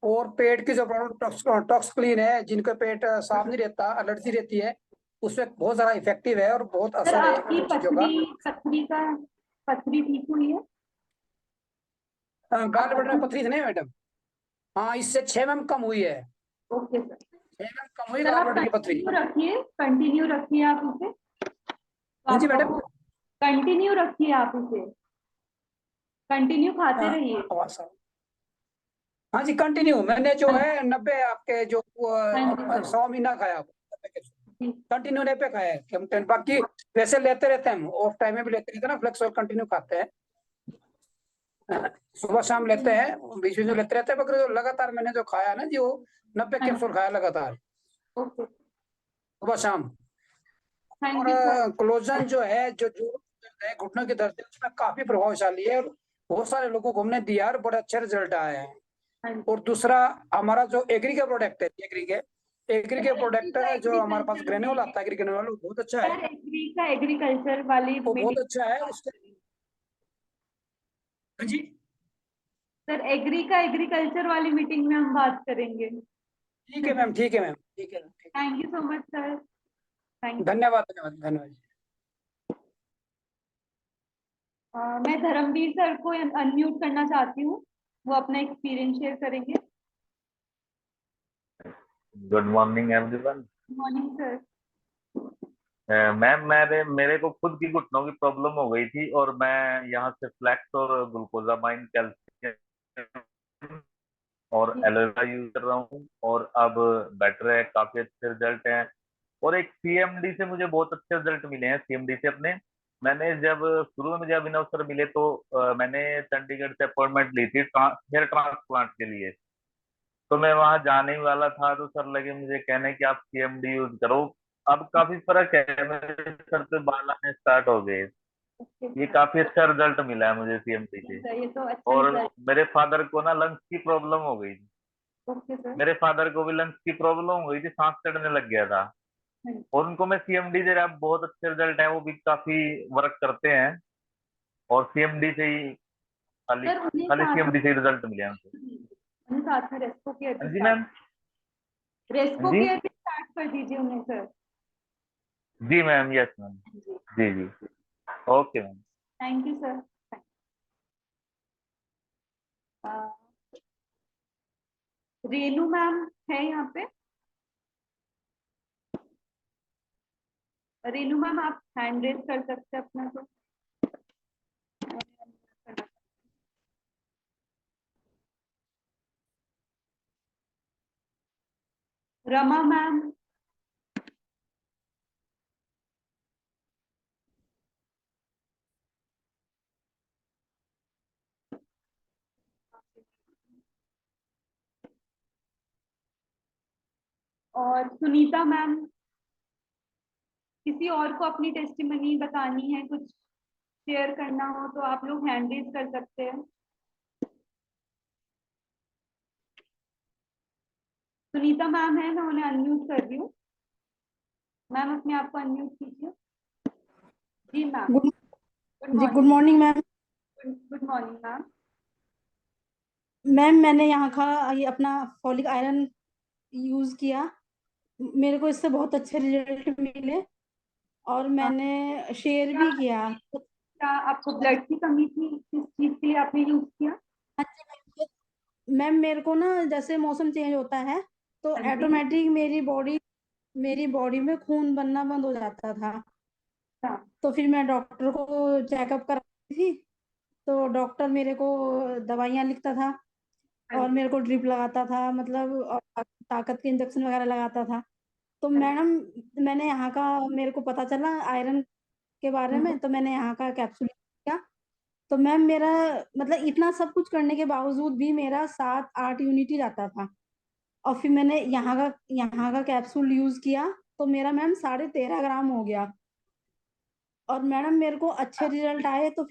और पेट की जो प्रॉब्लम टॉक्स क्लीन है, जिनका पेट साफ नहीं रहता, एलर्जी रहती है, उसमें बहुत ज्यादा इफेक्टिव है और बहुत सर असर है आपकी इन चीजों का। पथरी ठीक हुई है? गॉलब्लैडर में पथरी नहीं मैडम? हाँ, इससे 6 mm कम हुई है। Okay sir. 6 mm कम हुई सर आप गॉलब्लैडर की पथरी। कंटिन्यू रखिए आप इसे। हाँ जी मैडम। कंटिन्यू रखिए आप इसे, कंटिन्यू खाते रहिए। हाँ जी, कंटिन्यू मैंने जो है 90 आपके जो हाँ जी, 100 महीना खाया, जी। कंटिन्यू 90 खाया है कि हम 10, बाकी वैसे लेते रहते हैं, हम ऑफ टाइम में भी लेते रहते हैं ना, फ्लेक्स ऑयल कंटिन्यू खाते हैं, सुबह शाम लेते हैं, बीच बीच में लेते रहते हैं, मगर जो लगातार मैंने जो खाया ना जी, वो 90 हाँ कैप्सूल खाया लगातार ओके, सुबह शाम। थैंक और यू सर। क्लोजन जो है, जो दर्द है, घुटनों के दर्द है, उसमें काफी प्रभावशाली है, और बहुत सारे लोगों को हमने दिया और बड़े अच्छे रिजल्ट आए हैं। हाँ जी। और दूसरा हमारा जो एग्री का प्रोडक्ट है, एग्री के प्रोडक्ट है, जो हमारे पास ग्रेन्यूल आता है, एग्री ग्रेन्यूल, वो बहुत अच्छा है, सर एग्री का एग्रीकल्चर वाली वो बहुत मीटिंग, अच्छा है उसके। हाँ जी, सर एग्री का एग्रीकल्चर वाली मीटिंग में हम बात करेंगे। ठीक है मैम, ठीक है मैम, ठीक है, ठीक thank you so much sir, thank है, यू। धन्यवाद धन्यवाद धन्यवाद। मैं धर्मवीर सर को अनम्यूट करना चाहती हूँ, वो अपना एक्सपीरियंस शेयर करेंगे। Good morning everyone. Good morning sir. Ma'am मेरे को खुद की घुटनों की प्रॉब्लम हो गई थी, और मैं यहाँ से फ्लैक्स और ग्लूकोजामाइन कैल्शियम और एलोवेरा यूज कर रहा हूँ, और अब बेटर है, काफी अच्छे रिजल्ट हैं। और एक सीएमडी से मुझे बहुत अच्छे रिजल्ट मिले हैं, सीएमडी से अपने। मैंने जब शुरू में मुझे अभिनव सर मिले तो मैंने चंडीगढ़ से अपॉइंटमेंट ली थी हेयर ट्रांसप्लांट के लिए। तो मैं वहां जाने ही वाला था, तो सर लगे मुझे कहने कि आप सीएमडी यूज करो। अब काफी फर्क है, मेरे सर पे बाल आने स्टार्ट हो गए। ये काफी अच्छा रिजल्ट मिला है मुझे सीएमडी से। ये तो अच्छा और रिजल्ट। मेरे फादर को ना लंग्स की प्रॉब्लम हो गई थी, ओके सर। मेरे फादर को भी लंग्स की प्रॉब्लम हो गई थी, सांस चढ़ने लग गया था, और उनको मैं सीएमडी दे रहा, बहुत अच्छे रिजल्ट है, वो भी काफी वर्क करते हैं। और सीएमडी से ही खाली सर उन्हें खाली साथ सीएमडी से ही रिजल्ट मिले हैं उनको। उन्हें साथ में रेस्को केयर हाँ भी जी स्टार्ट, मैम। हाँ रेस्को जी, केयर भी स्टार्ट कर दीजिए उन्हें सर। जी मैम, यस मैम, जी जी, okay ma'am. Thank you sir. Renu ma'am है यहाँ पे? रेनू मैम आप हैंड रेज कर सकते हैं अपना तो। रमा मैम, और सुनीता मैम, किसी और को अपनी टेस्टिमनी बतानी है, कुछ शेयर करना हो तो आप लोग हैंड रेज कर सकते हैं। सुनीता मैम है, मैं उन्हें अनम्यूट कर रही हूँ। मैम अपने आप को अनम्यूट कीजिए। जी मैम। गुड गुड जी, good morning. Morning ma'am. Good morning ma'am. Ma'am मैंने यहाँ का ये अपना फॉलिक आयरन यूज किया, मेरे को इससे बहुत अच्छे रिजल्ट मिले, और मैंने शेयर भी किया। क्या आपको ब्लड की कमी थी, किस चीज के लिए आपने यूज किया? मैम मेरे को ना जैसे मौसम चेंज होता है तो हाँ जी। ऑटोमेटिक मेरी बॉडी में खून बनना बंद हो जाता था। हाँ। तो फिर मैं डॉक्टर को चेकअप कराई थी, तो डॉक्टर मेरे को दवाइयाँ लिखता था, और मेरे को ड्रिप लगाता था, मतलब और ताकत के इंजेक्शन वगैरह लगाता था। तो मैडम मैंने यहाँ का, मेरे को पता चला आयरन के बारे में, तो मैंने यहाँ का कैप्सूल किया। तो मैम मेरा मतलब इतना सब कुछ करने के बावजूद भी मेरा 7-8 यूनिट ही जाता था, और फिर मैंने यहाँ का कैप्सूल यूज किया तो मेरा मैम 13.5 ग्राम हो गया। और मैडम मेरे को अच्छे रिजल्ट आए, तो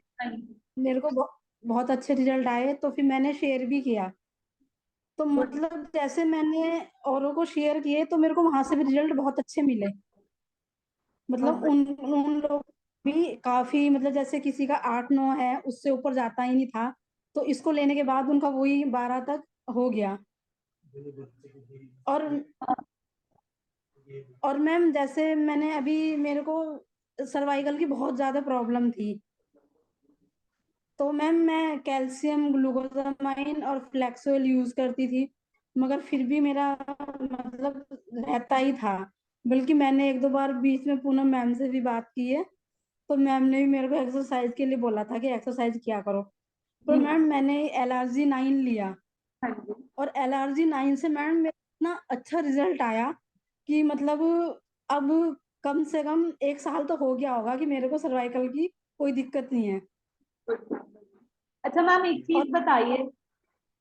मेरे को बहुत अच्छे रिजल्ट आए, तो फिर मैंने शेयर भी किया। तो मतलब जैसे मैंने औरों को शेयर किए तो मेरे को वहां से भी रिजल्ट बहुत अच्छे मिले। मतलब उन लोग भी काफी, मतलब जैसे किसी का 8-9 है, उससे ऊपर जाता ही नहीं था, तो इसको लेने के बाद उनका वही 12 तक हो गया। और मैम जैसे मैंने अभी, मेरे को सर्वाइकल की बहुत ज्यादा प्रॉब्लम थी, तो मैम मैं कैल्शियम ग्लूकोजामाइन और फ्लेक्सोल यूज करती थी, मगर फिर भी मेरा मतलब रहता ही था। बल्कि मैंने 1-2 बार बीच में पूनम मैम से भी बात की है, तो मैम ने भी मेरे को एक्सरसाइज के लिए बोला था कि एक्सरसाइज किया करो। तो मैम मैंने LRG 9 लिया, और LRG 9 से मैम मेरा इतना अच्छा रिजल्ट आया कि मतलब अब कम से कम 1 साल तो हो गया होगा कि मेरे को सर्वाइकल की कोई दिक्कत नहीं है। अच्छा मैम, एक और चीज बताइए,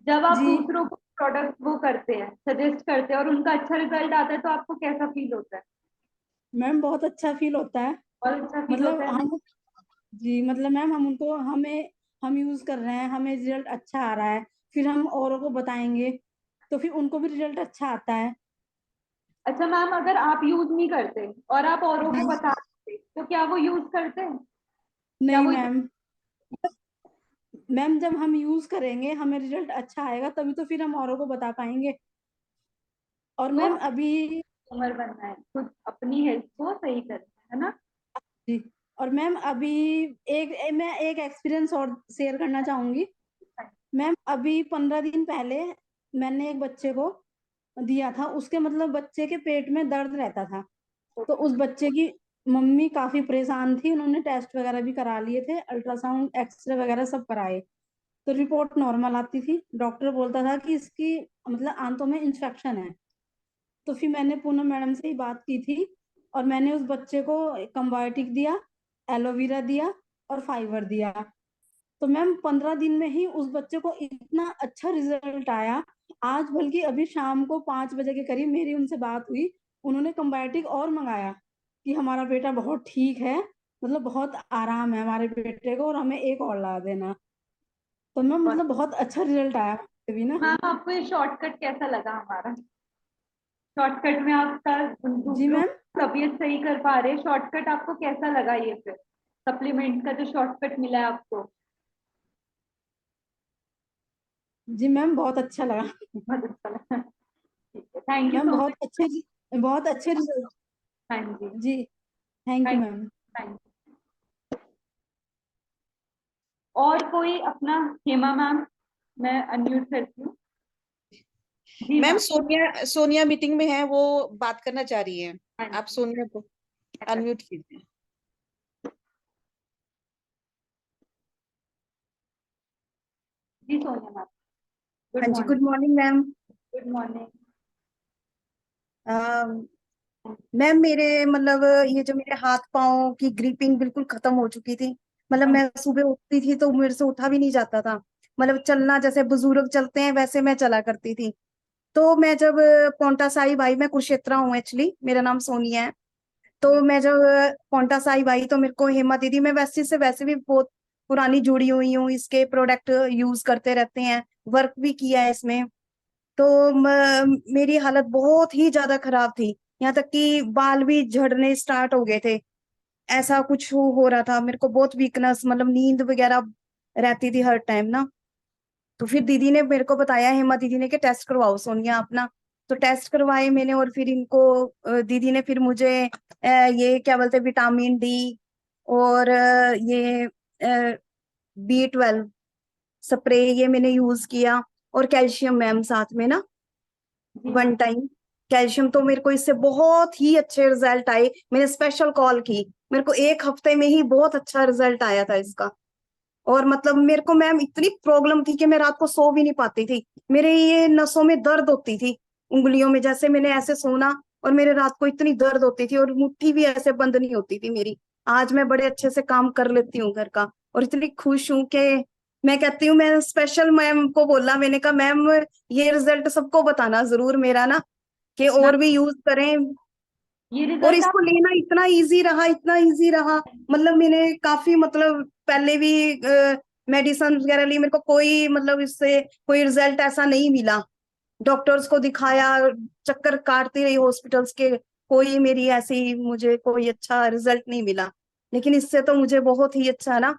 जब आप जी दूसरों को प्रोडक्ट वो करते हैं, सजेस्ट करते हैं और उनका अच्छा रिजल्ट आता है, तो आपको कैसा फील होता है? मैम बहुत अच्छा फील होता है। बहुत अच्छा फील मतलब होता है। हम जी मतलब मैम हम यूज कर रहे हैं, हमें रिजल्ट अच्छा आ रहा है, फिर हम औरों को बताएंगे तो फिर उनको भी रिजल्ट अच्छा आता है। अच्छा मैम, अगर आप यूज नहीं करते और आप औरों को जी बता देते, तो क्या वो यूज करते हैं? क्या नहीं वो मैम, मैम जब हम यूज करेंगे हमें रिजल्ट अच्छा आएगा तभी तो फिर हम औरों को बता पाएंगे। और तो मैम अभी उम्र बनना है, खुद अपनी हेल्थ को सही करना है ना? जी और मैम अभी मैं एक एक्सपीरियंस और शेयर करना चाहूंगी। मैम अभी 15 दिन पहले मैंने एक बच्चे को दिया था, उसके मतलब बच्चे के पेट में दर्द रहता था। तो उस बच्चे की मम्मी काफी परेशान थी, उन्होंने टेस्ट वगैरह भी करा लिए थे, अल्ट्रासाउंड एक्सरे वगैरह सब कराए। तो रिपोर्ट नॉर्मल आती थी, डॉक्टर बोलता था कि इसकी मतलब आंतों में इंफेक्शन है। तो फिर मैंने पूनम मैडम से ही बात की थी और मैंने उस बच्चे को कंबायोटिक दिया, एलोवेरा दिया और फाइबर दिया। तो मैम 15 दिन में ही उस बच्चे को इतना अच्छा रिजल्ट आया। आज बल्कि अभी शाम को 5 बजे के करीब मेरी उनसे बात हुई, उन्होंने कंबायोटिक और मंगाया कि हमारा बेटा बहुत ठीक है, मतलब बहुत आराम है हमारे बेटे को और हमें एक और ला देना। तो मैम मतलब बहुत अच्छा रिजल्ट आया भी ना। मैम, आपको ये शॉर्टकट कैसा लगा हमारा? शॉर्टकट में आपका जी दूसरों मैम। की तबीयत सही कर पा रहे, शॉर्टकट आपको कैसा लगा ये? फिर सप्लीमेंट का जो शॉर्टकट मिला है आपको, जी मैम बहुत अच्छा लगा। बहुत अच्छा लगा। ठीक है, thank you ma'am so much. बहुत अच्छे रिजल्ट। हाँ जी। जी thank you thank ma'am. Thank और कोई अपना? हेमा मैम, मैं अनम्यूट करती हूँ। जी ma'am ma'am. Sonia Sonia meeting में है, वो बात करना चाह रही है। हाँ आप जी। सोनिया को अनम्यूट कीजिए। जी सोनिया मैम, हाँ गुड जी, morning. Good morning ma'am. Good morning. Ma'am मेरे मतलब ये जो मेरे हाथ पाँव की ग्रिपिंग बिल्कुल खत्म हो चुकी थी। मतलब मैं सुबह उठती थी तो मेरे से उठा भी नहीं जाता था। मतलब चलना जैसे बुजुर्ग चलते हैं वैसे मैं चला करती थी। तो मैं जब पौंटा साहिब आई, मैं कुरुक्षेत्रा हूँ एक्चुअली, मेरा नाम सोनिया है। तो मैं जब पौंटा साहिब आई तो मेरे को हेमा दीदी, मैं वैसे से वैसे भी बहुत पुरानी जुड़ी हुई हूँ, इसके प्रोडक्ट यूज करते रहते हैं, वर्क भी किया है इसमें। तो मेरी हालत बहुत ही ज्यादा खराब थी, यहाँ तक कि बाल भी झड़ने स्टार्ट हो गए थे। ऐसा कुछ हो रहा था मेरे को, बहुत वीकनेस, मतलब नींद वगैरह रहती थी हर टाइम ना। तो फिर दीदी ने मेरे को बताया, हेमा दीदी ने, कि टेस्ट करवाओ सोनिया अपना। तो टेस्ट करवाए मैंने और फिर इनको दीदी ने फिर मुझे ये क्या बोलते हैं, विटामिन डी और ये B12 स्प्रे ये मैंने यूज किया। और कैल्शियम मैम साथ में ना, जी मैम। 1 time calcium. तो मेरे को इससे बहुत ही अच्छे रिजल्ट आए। मैंने स्पेशल कॉल की, मेरे को 1 हफ्ते में ही बहुत अच्छा रिजल्ट आया था इसका। और मतलब मेरे को मैम इतनी प्रॉब्लम थी कि मैं रात को सो भी नहीं पाती थी। मेरे ये नसों में दर्द होती थी, उंगलियों में, जैसे मैंने ऐसे सोना और मेरे रात को इतनी दर्द होती थी और मुट्ठी भी ऐसे बंद नहीं होती थी मेरी। आज मैं बड़े अच्छे से काम कर लेती हूँ घर का और इतनी खुश हूँ कि मैं कहती हूँ, मैं स्पेशल मैम को बोला, मैंने कहा मैम ये रिजल्ट सबको बताना जरूर मेरा ना, कि और भी यूज करें। ये और रिजल्ट आप इसको लेना इतना इजी रहा, इतना इजी रहा। मतलब मैंने काफी, मतलब पहले भी मेडिसिन वगैरह ली, मेरे को कोई मतलब इससे कोई रिजल्ट ऐसा नहीं मिला। डॉक्टर्स को दिखाया, चक्कर काटती रही हॉस्पिटल्स के, कोई मेरी ऐसी मुझे कोई अच्छा रिजल्ट नहीं मिला। लेकिन इससे तो मुझे बहुत ही अच्छा ना।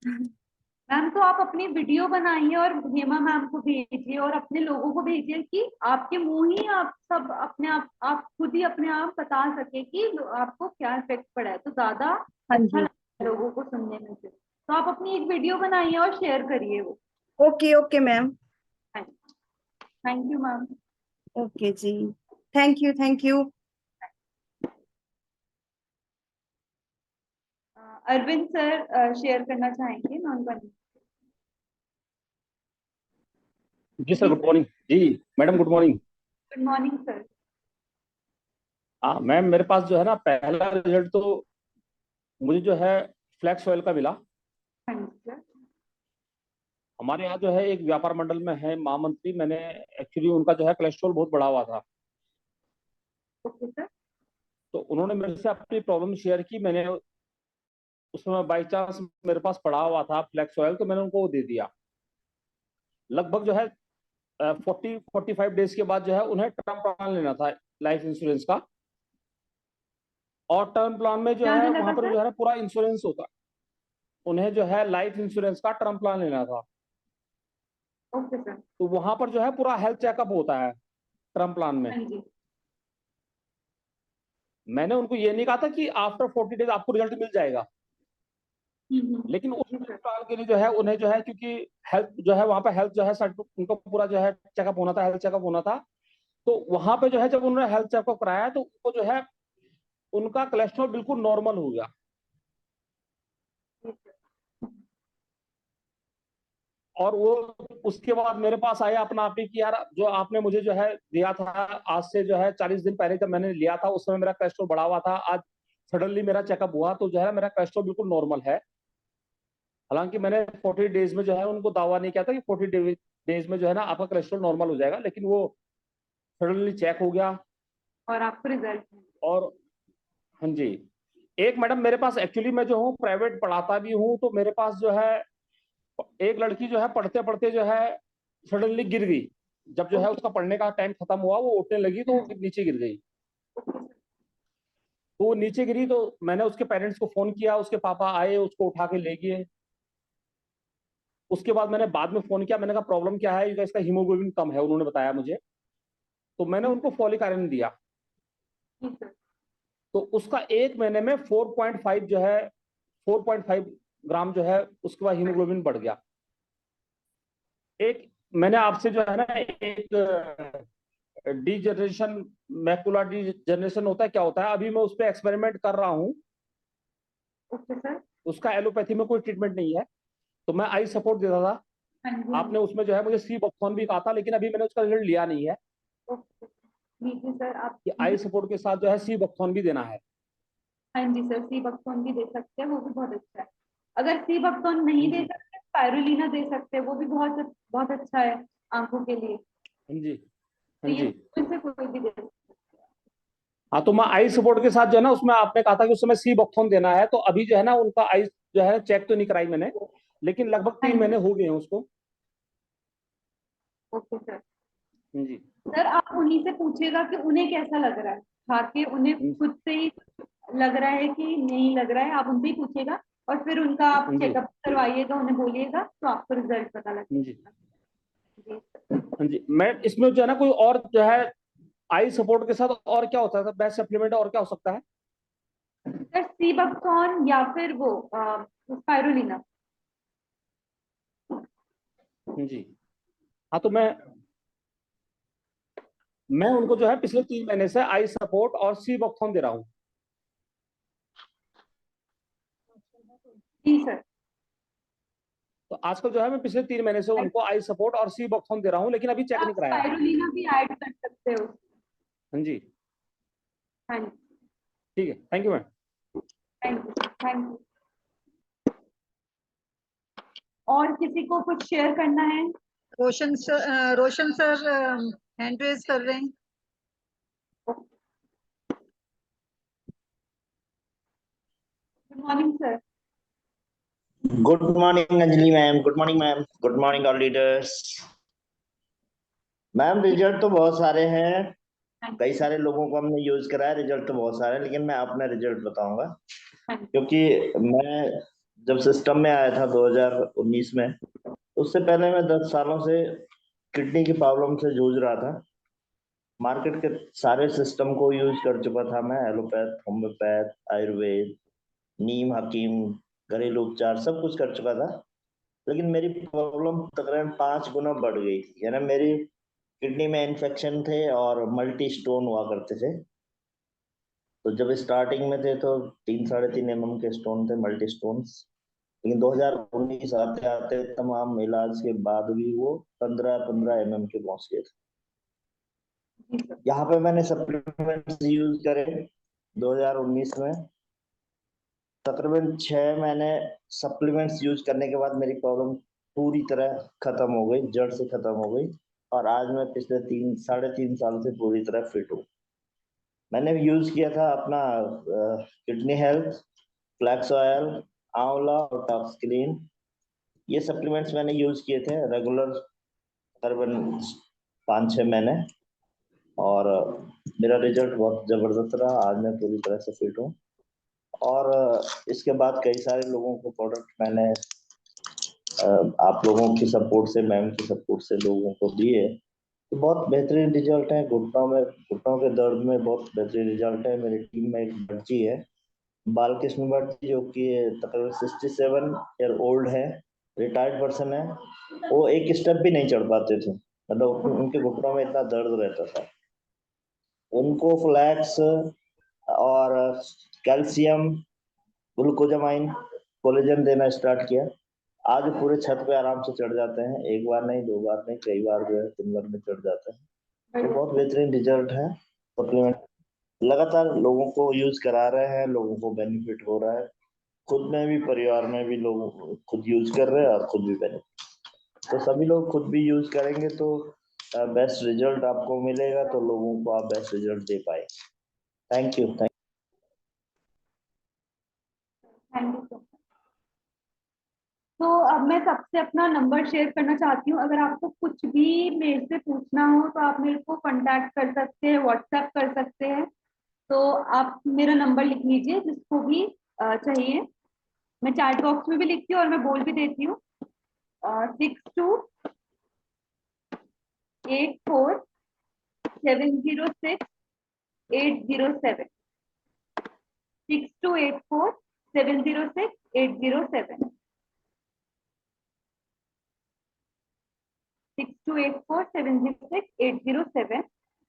मैम, तो आप अपनी वीडियो बनाइए और हेमा मैम को भेजिए और अपने लोगों को भेजिए कि आपके मुंह ही आप सब अपने आप खुद ही अपने आप बता सके कि आपको क्या इफेक्ट पड़ा है, तो ज्यादा हाँ अच्छा जी। लगता है लोगों को सुनने में। फिर तो आप अपनी एक वीडियो बनाइए और शेयर करिए वो। Okay okay ma'am. Thank you ma'am. Okay जी, thank you thank you. Arvind sir share करना चाहेंगे? मैं उनका जी सर, गुड मॉर्निंग। जी madam, good morning. Good morning sir. हाँ मैम, मेरे पास जो है ना, पहला रिजल्ट तो मुझे जो है फ्लैक्स ऑयल का मिला। हाँ जी सर। हमारे यहाँ जो है एक व्यापार मंडल में है महामंत्री, मैंने एक्चुअली उनका जो है कोलेस्ट्रॉल बहुत बढ़ा हुआ था। Okay sir. तो उन्होंने मेरे से अपनी प्रॉब्लम शेयर की। मैंने उसमें बाई चांस मेरे पास पड़ा हुआ था फ्लैक्स ऑयल, तो मैंने उनको वो दे दिया। लगभग जो है 45 डेज के बाद जो है उन्हें टर्म प्लान लेना था लाइफ इंश्योरेंस का। और टर्म प्लान में जो क्या है आने लगा वहां पर सर? जो है ना पूरा इंश्योरेंस होता है। उन्हें जो है लाइफ इंश्योरेंस का टर्म प्लान लेना था। Okay sir. तो वहां पर जो है पूरा हेल्थ चेकअप होता है टर्म प्लान में। हाँ जी। मैंने उनको ये नहीं कहा था कि आफ्टर 40 डेज आपको रिजल्ट मिल जाएगा, लेकिन उस प्लान के लिए जो है उन्हें जो है, क्योंकि हेल्थ जो है वहां पे हेल्थ जो है उनको पूरा जो है चेकअप होना था, हेल्थ चेकअप होना था। तो वहां पे जो है जब उन्होंने हेल्थ चेकअप कराया तो उनको जो है उनका कोलेस्ट्रॉल बिल्कुल नॉर्मल हो गया। और वो उसके बाद मेरे पास आया अपना आप ही कि यार जो आपने मुझे जो है दिया था आज से जो है 40 दिन पहले जब मैंने लिया था, उस समय मेरा कोलेस्ट्रॉल बढ़ा हुआ था। आज सडनली मेरा चेकअप हुआ तो जो है मेरा कोलेस्ट्रॉल बिल्कुल नॉर्मल है। हालांकि मैंने 40 डेज में जो है उनको दावा नहीं किया था कि 40 डेज में जो है ना आपका कोलेस्ट्रॉल नॉर्मल हो जाएगा, लेकिन वो सडनली चेक हो गया। और आपको रिजल्ट? और हाँ जी, एक मैडम मेरे पास एक्चुअली मैं जो हूँ प्राइवेट पढ़ाता भी हूँ, तो मेरे पास जो है एक लड़की जो है पढ़ते पढ़ते जो है सडनली गिर गई। जब जो है उसका पढ़ने का टाइम खत्म हुआ, वो उठने लगी तो वो नीचे गिर गई। तो वो नीचे गिरी तो मैंने उसके पेरेंट्स को फोन किया, उसके पापा आए, उसको उठा के ले गए। उसके बाद मैंने बाद में फोन किया, मैंने कहा प्रॉब्लम क्या है, इसका हीमोग्लोबिन कम है, उन्होंने बताया मुझे। तो मैंने उनको फॉलिक आयरन दिया। तो उसका एक महीने में 4.5 जो है 4.5 ग्राम जो है उसके बाद हीमोग्लोबिन बढ़ गया। एक मैंने आपसे जो है ना एक डीजनरेशन मैकुलर डीजनरेशन होता है, क्या होता है, अभी मैं उस पर एक्सपेरिमेंट कर रहा हूँ। उसका एलोपैथी में कोई ट्रीटमेंट नहीं है, तो मैं आई सपोर्ट देता था। आपने उसमें जो है मुझे सी बक्थॉन भी कहा था, लेकिन अभी मैंने उसका रिजल्ट लिया नहीं है। ठीक है सर। आप आई सपोर्ट के साथ जो है सी बक्थॉन भी देना है। हाँ जी सर, सी बक्थॉन भी दे सकते हैं, वो भी बहुत अच्छा है। अगर सी बक्थॉन नहीं दे सकते, स्पाइरुलिना दे सकते हैं, वो भी बहुत बहुत अच्छा है आंखों के लिए। हाँ जी, तो हाँ ये जी। से कोई भी दे सकते हैं। हाँ, तो मैं आई सपोर्ट के साथ जो है ना, उसमें आपने कहा था कि उस समय सी बक्थॉन देना है, तो अभी जो है ना उनका आई जो है चेक तो नहीं कराई मैंने, लेकिन लगभग 3 महीने हो गए हैं उसको। Okay sir. हाँ जी सर आप उन्हीं से पूछिएगा कि उन्हें कैसा लग रहा है खा के, उन्हें खुद से ही लग रहा है कि नहीं लग रहा है, आप उनसे ही पूछिएगा और फिर उनका आप हाँ जी चेकअप करवाइएगा, उन्हें बोलिएगा तो आपको रिजल्ट पता हाँ जी लगेगा। हाँ जी। मैं इसमें जो है ना कोई और जो है आई सपोर्ट के साथ और क्या होता है, बेस्ट सप्लीमेंट और क्या हो सकता है? सर सी बक्थॉन या फिर वो स्पाइरुलिना। जी हाँ, तो मैं उनको जो है पिछले 3 महीने से आई सपोर्ट और सी बक्थॉन दे रहा हूँ। जी सर। तो आजकल जो है मैं पिछले 3 महीने से उनको आई सपोर्ट और सी बक्थॉन दे रहा हूँ, लेकिन अभी चेक आप नहीं कराया। स्पाइरुलिना भी ऐड कर सकते हो। हाँ जी हाँ जी, ठीक है, thank you ma'am. Thank you thank you. और किसी को कुछ शेयर करना है? रोशन सर हैंड रेज कर रहे हैं। Good morning sir. Good morning Anjali ma'am, good morning ma'am, good morning all leaders. Ma'am result तो बहुत सारे हैं, कई सारे लोगों को हमने यूज कराया, रिजल्ट तो बहुत सारे हैं, लेकिन मैं अपना रिजल्ट बताऊंगा क्योंकि मैं जब सिस्टम में आया था 2019 में, उससे पहले मैं 10 सालों से किडनी की प्रॉब्लम से जूझ रहा था। मार्केट के सारे सिस्टम को यूज कर चुका था मैं, एलोपैथ, होम्योपैथ, आयुर्वेद, नीम हकीम, घरेलू उपचार सब कुछ कर चुका था, लेकिन मेरी प्रॉब्लम तकरीबन 5 गुना बढ़ गई थी। यानी मेरी किडनी में इन्फेक्शन थे और मल्टी स्टोन हुआ करते थे। तो जब स्टार्टिंग में थे तो 3-3.5 mm के स्टोन थे, मल्टी स्टोन्स। लेकिन 2019 आते आते तमाम इलाज के बाद भी वो 15 mm के पहुंच गए थे। यहाँ पे मैंने सप्लीमेंट्स यूज करे 2019 में, तकरीबन 6 महीने सप्लीमेंट्स यूज करने के बाद मेरी प्रॉब्लम पूरी तरह खत्म हो गई, जड़ से खत्म हो गई, और आज मैं पिछले 3 साढ़े 3 साल से पूरी तरह फिट हूँ। मैंने यूज किया था अपना किडनी हेल्थ, फ्लैक्स ऑयल, आंवला और टॉक्सक्लीन, ये सप्लीमेंट्स मैंने यूज किए थे रेगुलर तकरीबन 5-6 महीने, और मेरा रिजल्ट बहुत जबरदस्त रहा। आज मैं पूरी तरह से फिट हूँ, और इसके बाद कई सारे लोगों को प्रोडक्ट मैंने आप लोगों की सपोर्ट से, मैम की सपोर्ट से लोगों को दिए, तो बहुत बेहतरीन रिजल्ट है। घुटनों के दर्द में बहुत बेहतरीन रिजल्ट है। मेरी टीम में एक बच्ची है बालकृष्ण भट्ट, जो कि तकरीबन 67 ईयर ओल्ड है, रिटायर्ड पर्सन है। वो एक स्टेप भी नहीं चढ़ पाते थे, मतलब उनके घुटनों में इतना दर्द रहता था। उनको फ्लैक्स और कैल्शियम, ग्लूकोजामाइन, कोलेजन देना स्टार्ट किया। आज पूरे छत पे आराम से चढ़ जाते हैं, एक बार नहीं, 2 बार नहीं, कई बार जो है दिन भर में चढ़ जाते हैं। तो बहुत बेहतरीन रिजल्ट है। सप्लीमेंट लगातार लोगों को यूज करा रहे हैं, लोगों को बेनिफिट हो रहा है, खुद में भी, परिवार में भी लोग खुद यूज कर रहे हैं और खुद भी बेनिफिट। तो सभी लोग खुद भी यूज करेंगे तो बेस्ट रिजल्ट आपको मिलेगा, तो लोगों को आप बेस्ट रिजल्ट दे पाए। Thank you. Thank you. तो अब मैं सबसे अपना नंबर शेयर करना चाहती हूँ। अगर आपको कुछ भी मेरे से पूछना हो तो आप मेरे को कांटेक्ट कर सकते हैं, व्हाट्सएप कर सकते हैं। तो आप मेरा नंबर लिख लीजिए जिसको भी चाहिए। मैं चैट बॉक्स में भी लिखती हूँ और मैं बोल भी देती हूँ। 6284706807 6284706807 6284706807।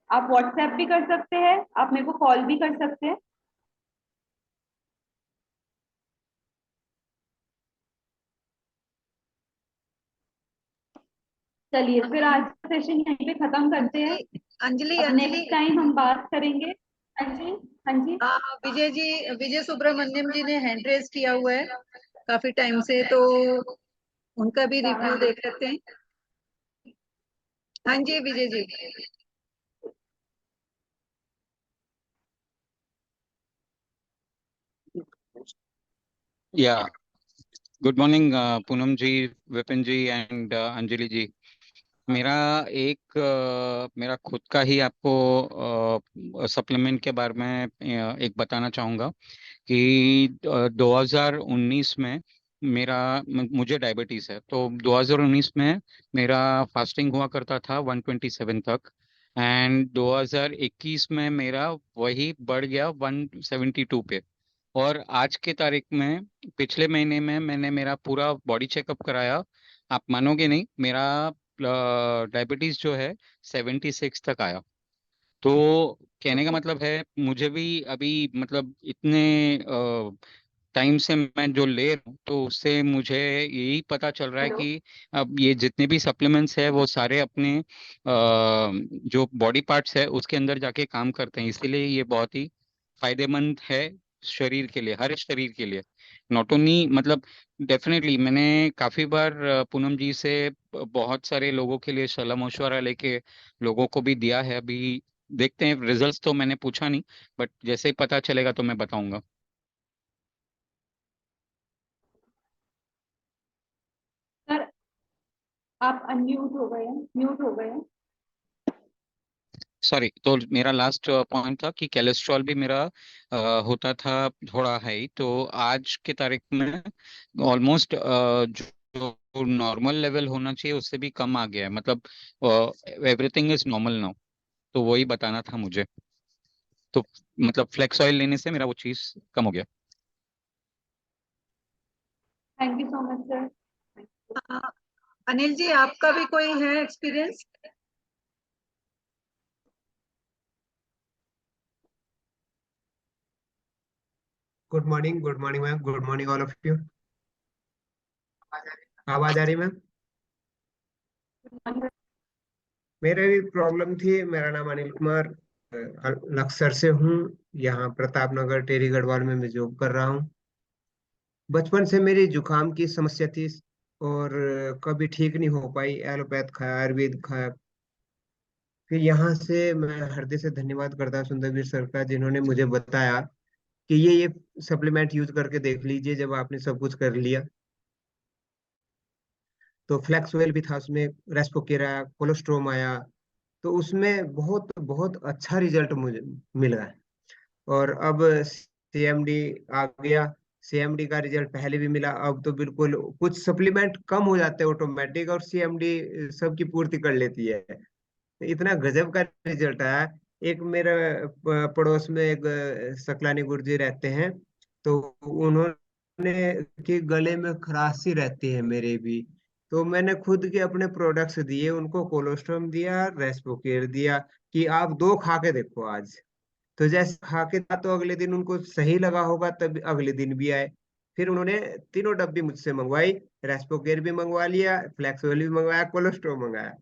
आप व्हाट्सएप भी कर सकते हैं, आप मेरे को कॉल भी कर सकते हैं। चलिए फिर आज का सेशन यहीं पे खत्म करते हैं। अंजलि नेक्स्ट टाइम हम बात करेंगे। हाँ जी, हाँ जी। विजय सुब्रमण्यम जी ने हैंड रेज किया हुआ है काफी टाइम से, तो उनका भी रिव्यू देख लेते हैं। हाँ जी विजय जी। या good morning Poonam ji, Vipin ji and Anjali ji. मेरा मेरा खुद का ही आपको सप्लीमेंट के बारे में एक बताना चाहूँगा कि 2019 में मुझे डायबिटीज़ है, तो 2019 में मेरा फास्टिंग हुआ करता था 127 तक, एंड 2021 में मेरा वही बढ़ गया 172 पे। और आज के तारीख में पिछले महीने में मैंने मेरा पूरा बॉडी चेकअप कराया। आप मानोगे नहीं, मेरा डायबिटीज जो है 76 तक आया। तो कहने का मतलब है मुझे भी अभी मतलब इतने टाइम से मैं जो ले रहा हूँ, तो उससे मुझे यही पता चल रहा है कि अब ये जितने भी सप्लीमेंट्स है वो सारे अपने जो बॉडी पार्ट्स है उसके अंदर जाके काम करते हैं, इसीलिए ये बहुत ही फायदेमंद है शरीर के लिए, हर शरीर के लिए। नॉट ओनली मतलब डेफिनेटली मैंने काफी बार पूनम जी से बहुत सारे लोगों के लिए सलाह मशवरा लेके लोगों को भी दिया है। अभी देखते हैं रिजल्ट्स, तो मैंने पूछा नहीं, बट जैसे ही पता चलेगा तो मैं बताऊंगा। सर आप अनम्यूट हो गए हैं, म्यूट हो गए हैं। सॉरी, तो मेरा लास्ट पॉइंट था कि कोलेस्ट्रॉल भी मेरा होता था थोड़ा हाई, तो आज के तारीख में ऑलमोस्ट जो नॉर्मल लेवल होना चाहिए उससे भी कम आ गया है, मतलब एवरीथिंग इज नॉर्मल नाउ। तो वही बताना था मुझे, तो मतलब फ्लेक्स ऑयल लेने से मेरा वो चीज़ कम हो गया। Thank you so much sir. Anil ji आपका भी कोई है experience? Good morning, ma'am. Good morning, all of you. आवाज आ रही मैम? मेरे भी प्रॉब्लम थी। मेरा नाम अनिल कुमार, लक्सर से हूँ। यहाँ प्रताप नगर टेरी गढ़वाल में मैं जॉब कर रहा हूँ। बचपन से मेरी जुकाम की समस्या थी और कभी ठीक नहीं हो पाई। एलोपैथ खाया, आयुर्वेद खाया। फिर यहाँ से मैं हृदय से धन्यवाद करता हूँ सुंदरवीर सर का, जिन्होंने मुझे बताया कि ये सप्लीमेंट यूज करके देख लीजिए। जब आपने सब कुछ कर लिया तो फ्लैक्सवेल भी था उसमें, रेस्पोकेरा, कोलोस्ट्रोम आया, तो उसमें बहुत बहुत अच्छा रिजल्ट मुझे मिला है। और अब सीएमडी आ गया। सीएमडी का रिजल्ट पहले भी मिला, अब तो बिल्कुल कुछ सप्लीमेंट कम हो जाते हैं ऑटोमेटिक और सीएमडी सबकी पूर्ति कर लेती है। इतना गजब का रिजल्ट आया। एक मेरा पड़ोस में एक सकलानी गुरुजी रहते हैं, तो उन्होंने के गले में खराशी रहती है मेरे भी, तो मैंने खुद के अपने प्रोडक्ट्स दिए उनको, कोलोस्ट्रम दिया, रेस्पोकेर दिया कि आप 2 खा के देखो आज। तो जैसे खा के था तो अगले दिन उनको सही लगा होगा, तब अगले दिन भी आए। फिर उन्होंने तीनों डब्बी मुझसे मंगवाई, रेस्पोकेर भी मंगवा लिया, फ्लैक्सोल भी मंगवाया, कोलोस्ट्रम मंगाया।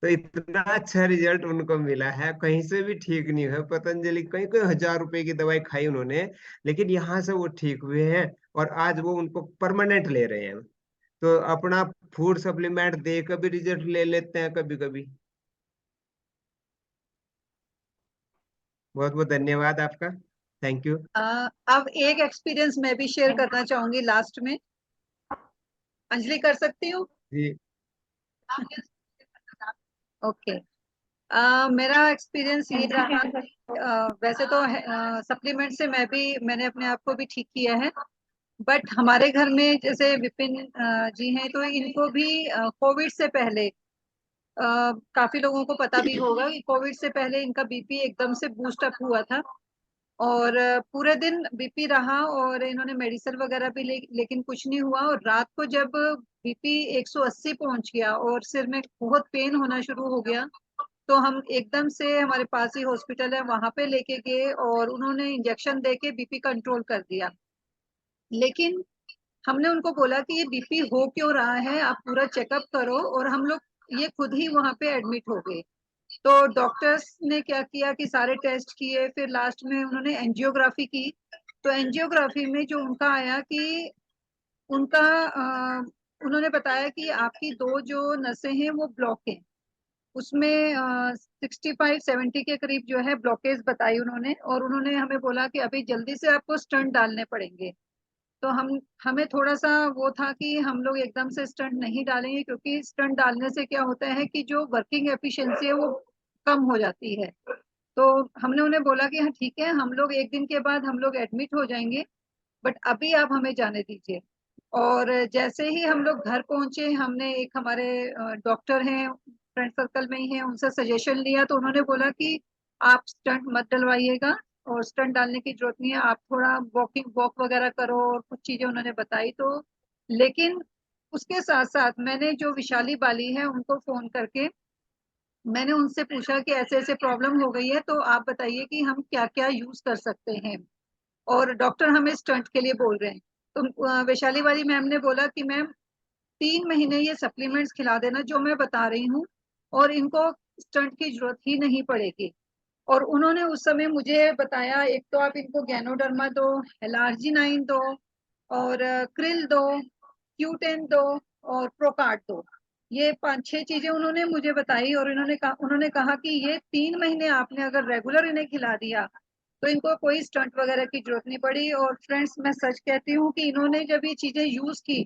तो इतना अच्छा रिजल्ट उनको मिला है, कहीं से भी ठीक नहीं है। पतंजलि कहीं कहीं 1000 रुपए की दवाई खाई उन्होंने, लेकिन यहाँ से वो ठीक हुए हैं और आज वो उनको परमानेंट ले रहे हैं। तो अपना फूड सप्लीमेंट दे कर भी रिजल्ट ले लेते हैं कभी कभी। बहुत बहुत धन्यवाद आपका, थैंक यू। अब एक एक्सपीरियंस मैं भी शेयर करना चाहूंगी लास्ट में। अंजलि कर सकती हूँ? जी। ओके। मेरा एक्सपीरियंस ये रहा, वैसे तो सप्लीमेंट से मैंने अपने आप को भी ठीक किया है, बट हमारे घर में जैसे विपिन जी हैं, तो इनको भी कोविड से पहले, काफी लोगों को पता भी होगा कि कोविड से पहले इनका बीपी एकदम से बूस्ट अप हुआ था और पूरे दिन बीपी रहा और इन्होंने मेडिसिन वगैरह भी लेकिन कुछ नहीं हुआ। और रात को जब बीपी 180 पहुंच गया और सिर में बहुत पेन होना शुरू हो गया, तो हम एकदम से हमारे पास ही हॉस्पिटल है वहां पे लेके गए और उन्होंने इंजेक्शन देके बीपी कंट्रोल कर दिया। लेकिन हमने उनको बोला कि ये बीपी हो क्यों रहा है, आप पूरा चेकअप करो, और हम लोग ये खुद ही वहां पे एडमिट हो गए। तो डॉक्टर्स ने क्या किया कि सारे टेस्ट किए, फिर लास्ट में उन्होंने एंजियोग्राफी की। तो एंजियोग्राफी में जो उनका आया कि उनका उन्होंने बताया कि आपकी 2 जो नसें हैं वो ब्लॉक हैं, उसमें 65-70 के करीब जो है ब्लॉकेज बताई उन्होंने। और उन्होंने हमें बोला कि अभी जल्दी से आपको स्टंट डालने पड़ेंगे। तो हमें थोड़ा सा वो था कि हम लोग एकदम से स्टंट नहीं डालेंगे, क्योंकि स्टंट डालने से क्या होता है कि जो वर्किंग एफिशिएंसी है वो कम हो जाती है। तो हमने उन्हें बोला कि हाँ ठीक है, हम लोग 1 दिन के बाद हम लोग एडमिट हो जाएंगे, बट अभी आप हमें जाने दीजिए। और जैसे ही हम लोग घर पहुंचे, हमने एक हमारे डॉक्टर हैं फ्रेंड सर्कल में ही हैं, उनसे सजेशन लिया। तो उन्होंने बोला कि आप स्टंट मत डलवाइएगा और स्टंट डालने की जरूरत नहीं है, आप थोड़ा वॉक वगैरह करो, और कुछ चीजें उन्होंने बताई। तो लेकिन उसके साथ साथ मैंने जो विशाली बाली है उनको फोन करके मैंने उनसे पूछा कि ऐसे ऐसे प्रॉब्लम हो गई है, तो आप बताइए कि हम क्या क्या यूज कर सकते हैं, और डॉक्टर हमें स्टंट के लिए बोल रहे हैं। तो वैशाली वाली मैम ने बोला कि मैम 3 महीने ये सप्लीमेंट्स खिला देना जो मैं बता रही हूँ, और इनको स्टंट की जरूरत ही नहीं पड़ेगी। और उन्होंने उस समय मुझे बताया, एक तो आप इनको गैनोडर्मा दो, एलार्जिनाइन दो, और क्रिल दो, Q10 दो, और प्रोकार्ड दो। ये 5-6 चीजें उन्होंने मुझे बताई, और उन्होंने कहा कि ये 3 महीने आपने अगर रेगुलर इन्हें खिला दिया तो इनको कोई स्टंट वगैरह की जरूरत नहीं पड़ी। और फ्रेंड्स, मैं सच कहती हूँ कि इन्होंने जब ये चीजें यूज की,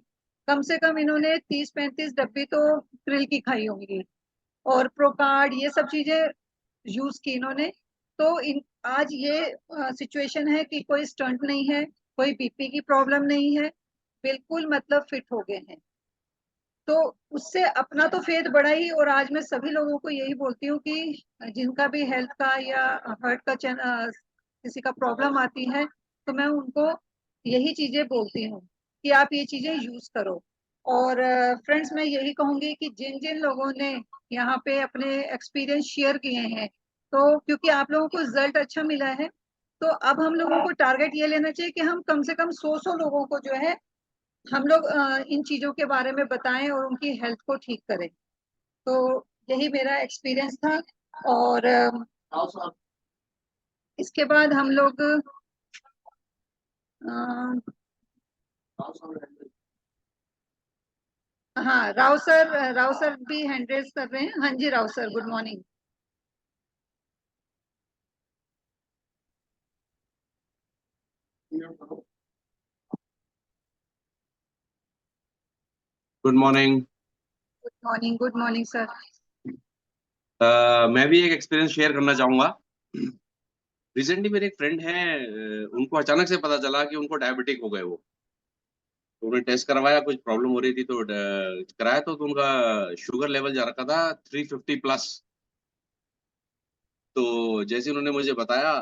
कम से कम इन्होंने 30-35 डब्बी तो क्रिल की खाई होंगी, और प्रोकार्ड, ये सब चीजें यूज की इन्होंने। तो आज ये सिचुएशन है कि कोई स्टंट नहीं है, कोई बीपी की प्रॉब्लम नहीं है, बिल्कुल मतलब फिट हो गए हैं। तो उससे अपना तो फेथ बढ़ा ही। और आज मैं सभी लोगों को यही बोलती हूँ कि जिनका भी हेल्थ का या हार्ट का किसी का प्रॉब्लम आती है, तो मैं उनको यही चीजें बोलती हूँ कि आप ये चीजें यूज करो। और फ्रेंड्स, मैं यही कहूंगी कि जिन जिन लोगों ने यहाँ पे अपने एक्सपीरियंस शेयर किए हैं, तो क्योंकि आप लोगों को रिजल्ट अच्छा मिला है, तो अब हम लोगों को टारगेट ये लेना चाहिए कि हम कम से कम 100 लोगों को जो है हम लोग इन चीजों के बारे में बताएं और उनकी हेल्थ को ठीक करें। तो यही मेरा एक्सपीरियंस था। और इसके बाद हम लोग हाँ, राव सर भी हैंड रेज कर रहे हैं। हाँ जी Rao sir, good morning. Good morning. Good morning sir. मैं भी एक एक्सपीरियंस शेयर करना चाहूंगा। रिसेंटली मेरे एक फ्रेंड हैं, उनको अचानक से पता चला कि उनको डायबिटिक हो गए वो। तो उन्हें टेस्ट करवाया, कुछ प्रॉब्लम हो रही थी तो कराया तो उनका शुगर लेवल जा रखा था 350 प्लस। तो जैसे उन्होंने मुझे बताया,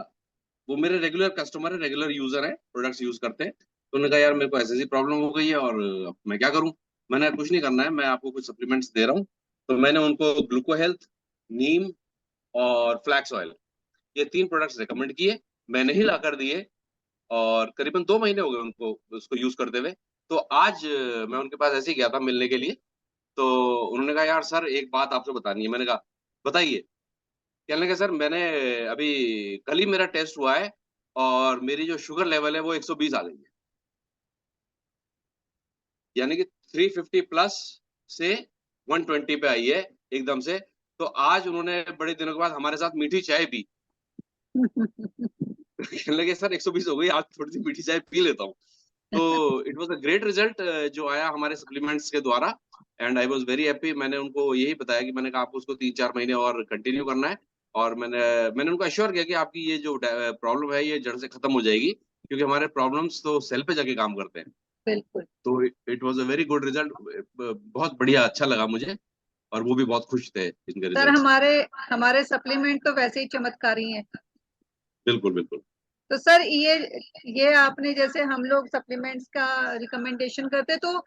वो मेरे रेगुलर कस्टमर है, रेगुलर यूजर है, प्रोडक्ट्स यूज करते हैं। तो उन्होंने कहा यार मेरे को ऐसी ऐसी प्रॉब्लम हो गई है और अब मैं क्या करूं। मैंने कहा, कुछ नहीं करना है, मैं आपको कुछ सप्लीमेंट्स दे रहा हूँ। तो मैंने उनको ग्लूको हेल्थ, नीम और फ्लैक्स ऑयल, ये 3 प्रोडक्ट्स रिकमेंड किए। मैंने ही ला कर दिए और करीबन 2 महीने हो गए उनको उसको यूज करते हुए। तो आज मैं उनके पास ऐसे ही गया था मिलने के लिए। तो उन्होंने कहा यार सर एक बात आपसे बतानी है। मैंने कहा बताइए। कहने लगे सर मैंने अभी कल ही मेरा टेस्ट हुआ है और मेरी जो शुगर लेवल है वो 120 आ गई है। यानी कि 350 प्लस से 120 पे आई है एकदम से। तो आज उन्होंने बड़े दिनों के बाद हमारे साथ मीठी चाय पी। कहने लगे सर 120 हो गई, आज थोड़ी सी मीठी चाय पी लेता हूँ। तो it was a great result जो आया हमारे सप्लीमेंट्स के द्वारा, and I was very happy. मैंने उनको यही बताया कि मैंने कहा आपको उसको 3-4 महीने और कंटिन्यू करना है। और मैंने उनको अश्योर किया कि आपकी ये जो प्रॉब्लम है ये जड़ से खत्म हो जाएगी, क्योंकि हमारे प्रॉब्लम्स तो सेल पे जाके काम करते हैं। बिल्कुल। तो it was a very good result. बहुत बढ़िया, अच्छा लगा मुझे और वो भी बहुत खुश थे इनके सर रिजल्ट से। हमारे सप्लीमेंट तो वैसे ही चमत्कारी हैं। बिल्कुल बिल्कुल। तो सर ये आपने जैसे हम लोग सप्लीमेंट्स का रिकमेंडेशन करते, तो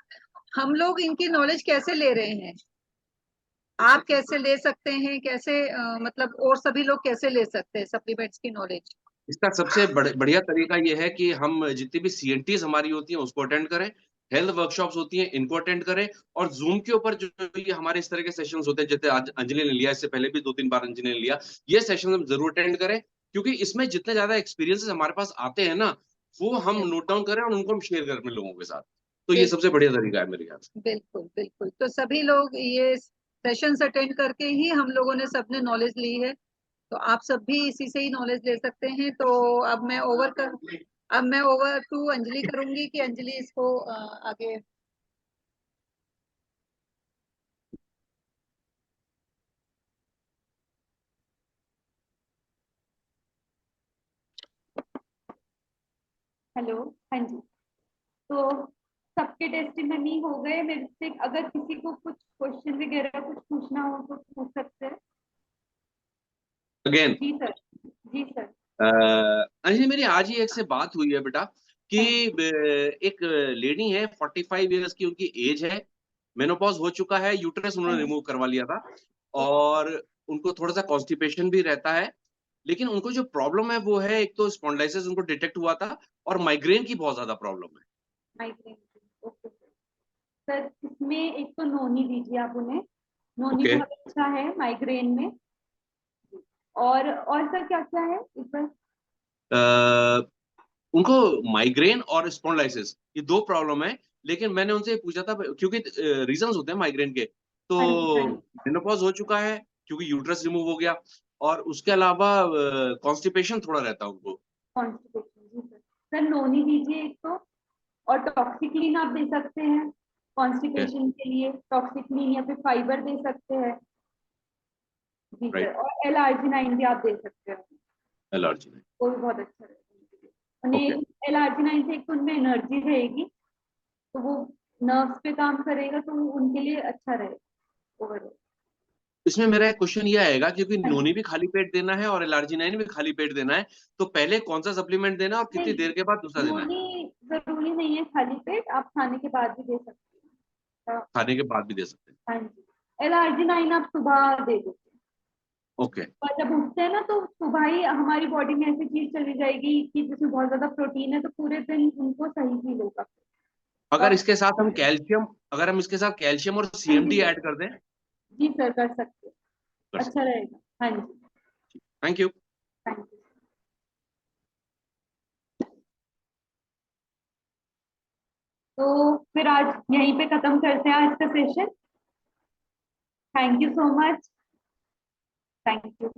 हम लोग इनकी नॉलेज कैसे ले रहे हैं? आप कैसे ले सकते हैं, कैसे मतलब और सभी लोग कैसे ले सकते हैं सप्लीमेंट्स की नॉलेज? इसका सबसे बढ़िया तरीका ये है कि हम जितनी भी सीएनटीज हमारी होती हैं उसको अटेंड करें, हेल्थ वर्कशॉप्स होती हैं इनको अटेंड करें, और जूम के ऊपर जो ये हमारे इस तरह के सेशंस होते हैं, जैसे आज अंजलि ने लिया, इससे पहले भी 2-3 बार अंजलि ने लिया, ये सेशन हम जरूर अटेंड करें। क्योंकि इसमें जितने ज्यादा एक्सपीरियंसेस हमारे पास आते हैं ना, वो हम नोट डाउन करें और उनको हम शेयर करें अपने लोगों के साथ। तो ये सबसे बढ़िया तरीका है मेरे ख्याल से। बिल्कुल बिल्कुल। तो सभी लोग ये सेशंस अटेंड करके ही हम लोगों ने सबने नॉलेज ली है। तो आप सब भी इसी से ही नॉलेज ले सकते हैं। तो अब मैं ओवर टू अंजलि करूंगी कि अंजलि इसको आगे। हेलो, हाँ जी। तो सबके टेस्टिमनी हो गए मेरे से। अगर किसी को कुछ क्वेश्चन वगैरह कुछ पूछना हो तो पूछ सकते हैं। अगेन जी सर। जी सर। अंजलि, मेरी आज ही एक से बात हुई है बेटा कि एक लेडी है 45 इयर्स की, उनकी एज है, मेनोपॉज हो चुका है, यूट्रस उन्होंने रिमूव करवा लिया था, और उनको थोड़ा सा कॉन्स्टिपेशन भी रहता है। लेकिन उनको जो प्रॉब्लम है वो है, एक तो स्पॉन्डिलाइटिस उनको डिटेक्ट हुआ था, और माइग्रेन की बहुत ज्यादा प्रॉब्लम है। माइग्रेन। ओके सर, इसमें एक तो नोनी दीजिए आप उन्हें। नोनी ओके। बहुत अच्छा है माइग्रेन में। और सर क्या क्या है इस बार? उनको माइग्रेन और स्पॉन्डिलाइटिस ये 2 प्रॉब्लम है। लेकिन मैंने उनसे पूछा था, क्योंकि रीजंस होते हैं माइग्रेन के, तो हाँ जी, हाँ जी। मेनोपॉज हो चुका है क्योंकि यूट्रस रिमूव हो गया, और उसके अलावा कॉन्स्टिपेशन थोड़ा रहता है उनको। कॉन्स्टिपेशन, जी सर। सर नोनी दीजिए एक तो, और टॉक्सिक्लीन आप दे सकते हैं कॉन्स्टिपेशन के लिए। टॉक्सिक्लीन या फिर फाइबर दे सकते हैं। जी सर। और L-arginine भी आप दे सकते हैं। एलर्जी वो भी बहुत अच्छा रहेगा उन्हें। L-arginine से एक तो उनमें एनर्जी रहेगी, तो वो नर्व्स पे काम करेगा, तो उनके लिए अच्छा रहेगा ओवरऑल। इसमें मेरा एक क्वेश्चन ये आएगा, क्योंकि नोनी भी खाली पेट देना है और एलर्जिनाइन भी खाली पेट देना है, तो पहले कौन सा सप्लीमेंट देना है और कितनी देर के बाद दूसरा देना है? नोनी जरूरी नहीं है खाली पेट, आप खाने के बाद भी दे सकते हैं। खाने के बाद भी दे सकते हैं। हाँ जी। L-arginine आप सुबह दे दो। ओके। और जब उठते हैं ना, तो सुबह ही हमारी बॉडी में ऐसी चीज चली जाएगी कि जिसमें बहुत ज्यादा प्रोटीन है, तो पूरे दिन उनको सही फील होगा। अगर इसके साथ हम कैल्शियम, अगर हम इसके साथ कैल्शियम और CMD ऐड कर दें। जी सर, कर सकते हैं, अच्छा रहेगा। हाँ जी, थैंक यू। Thank you. तो फिर आज यहीं पे खत्म करते हैं आज का session. Thank you so much, thank you.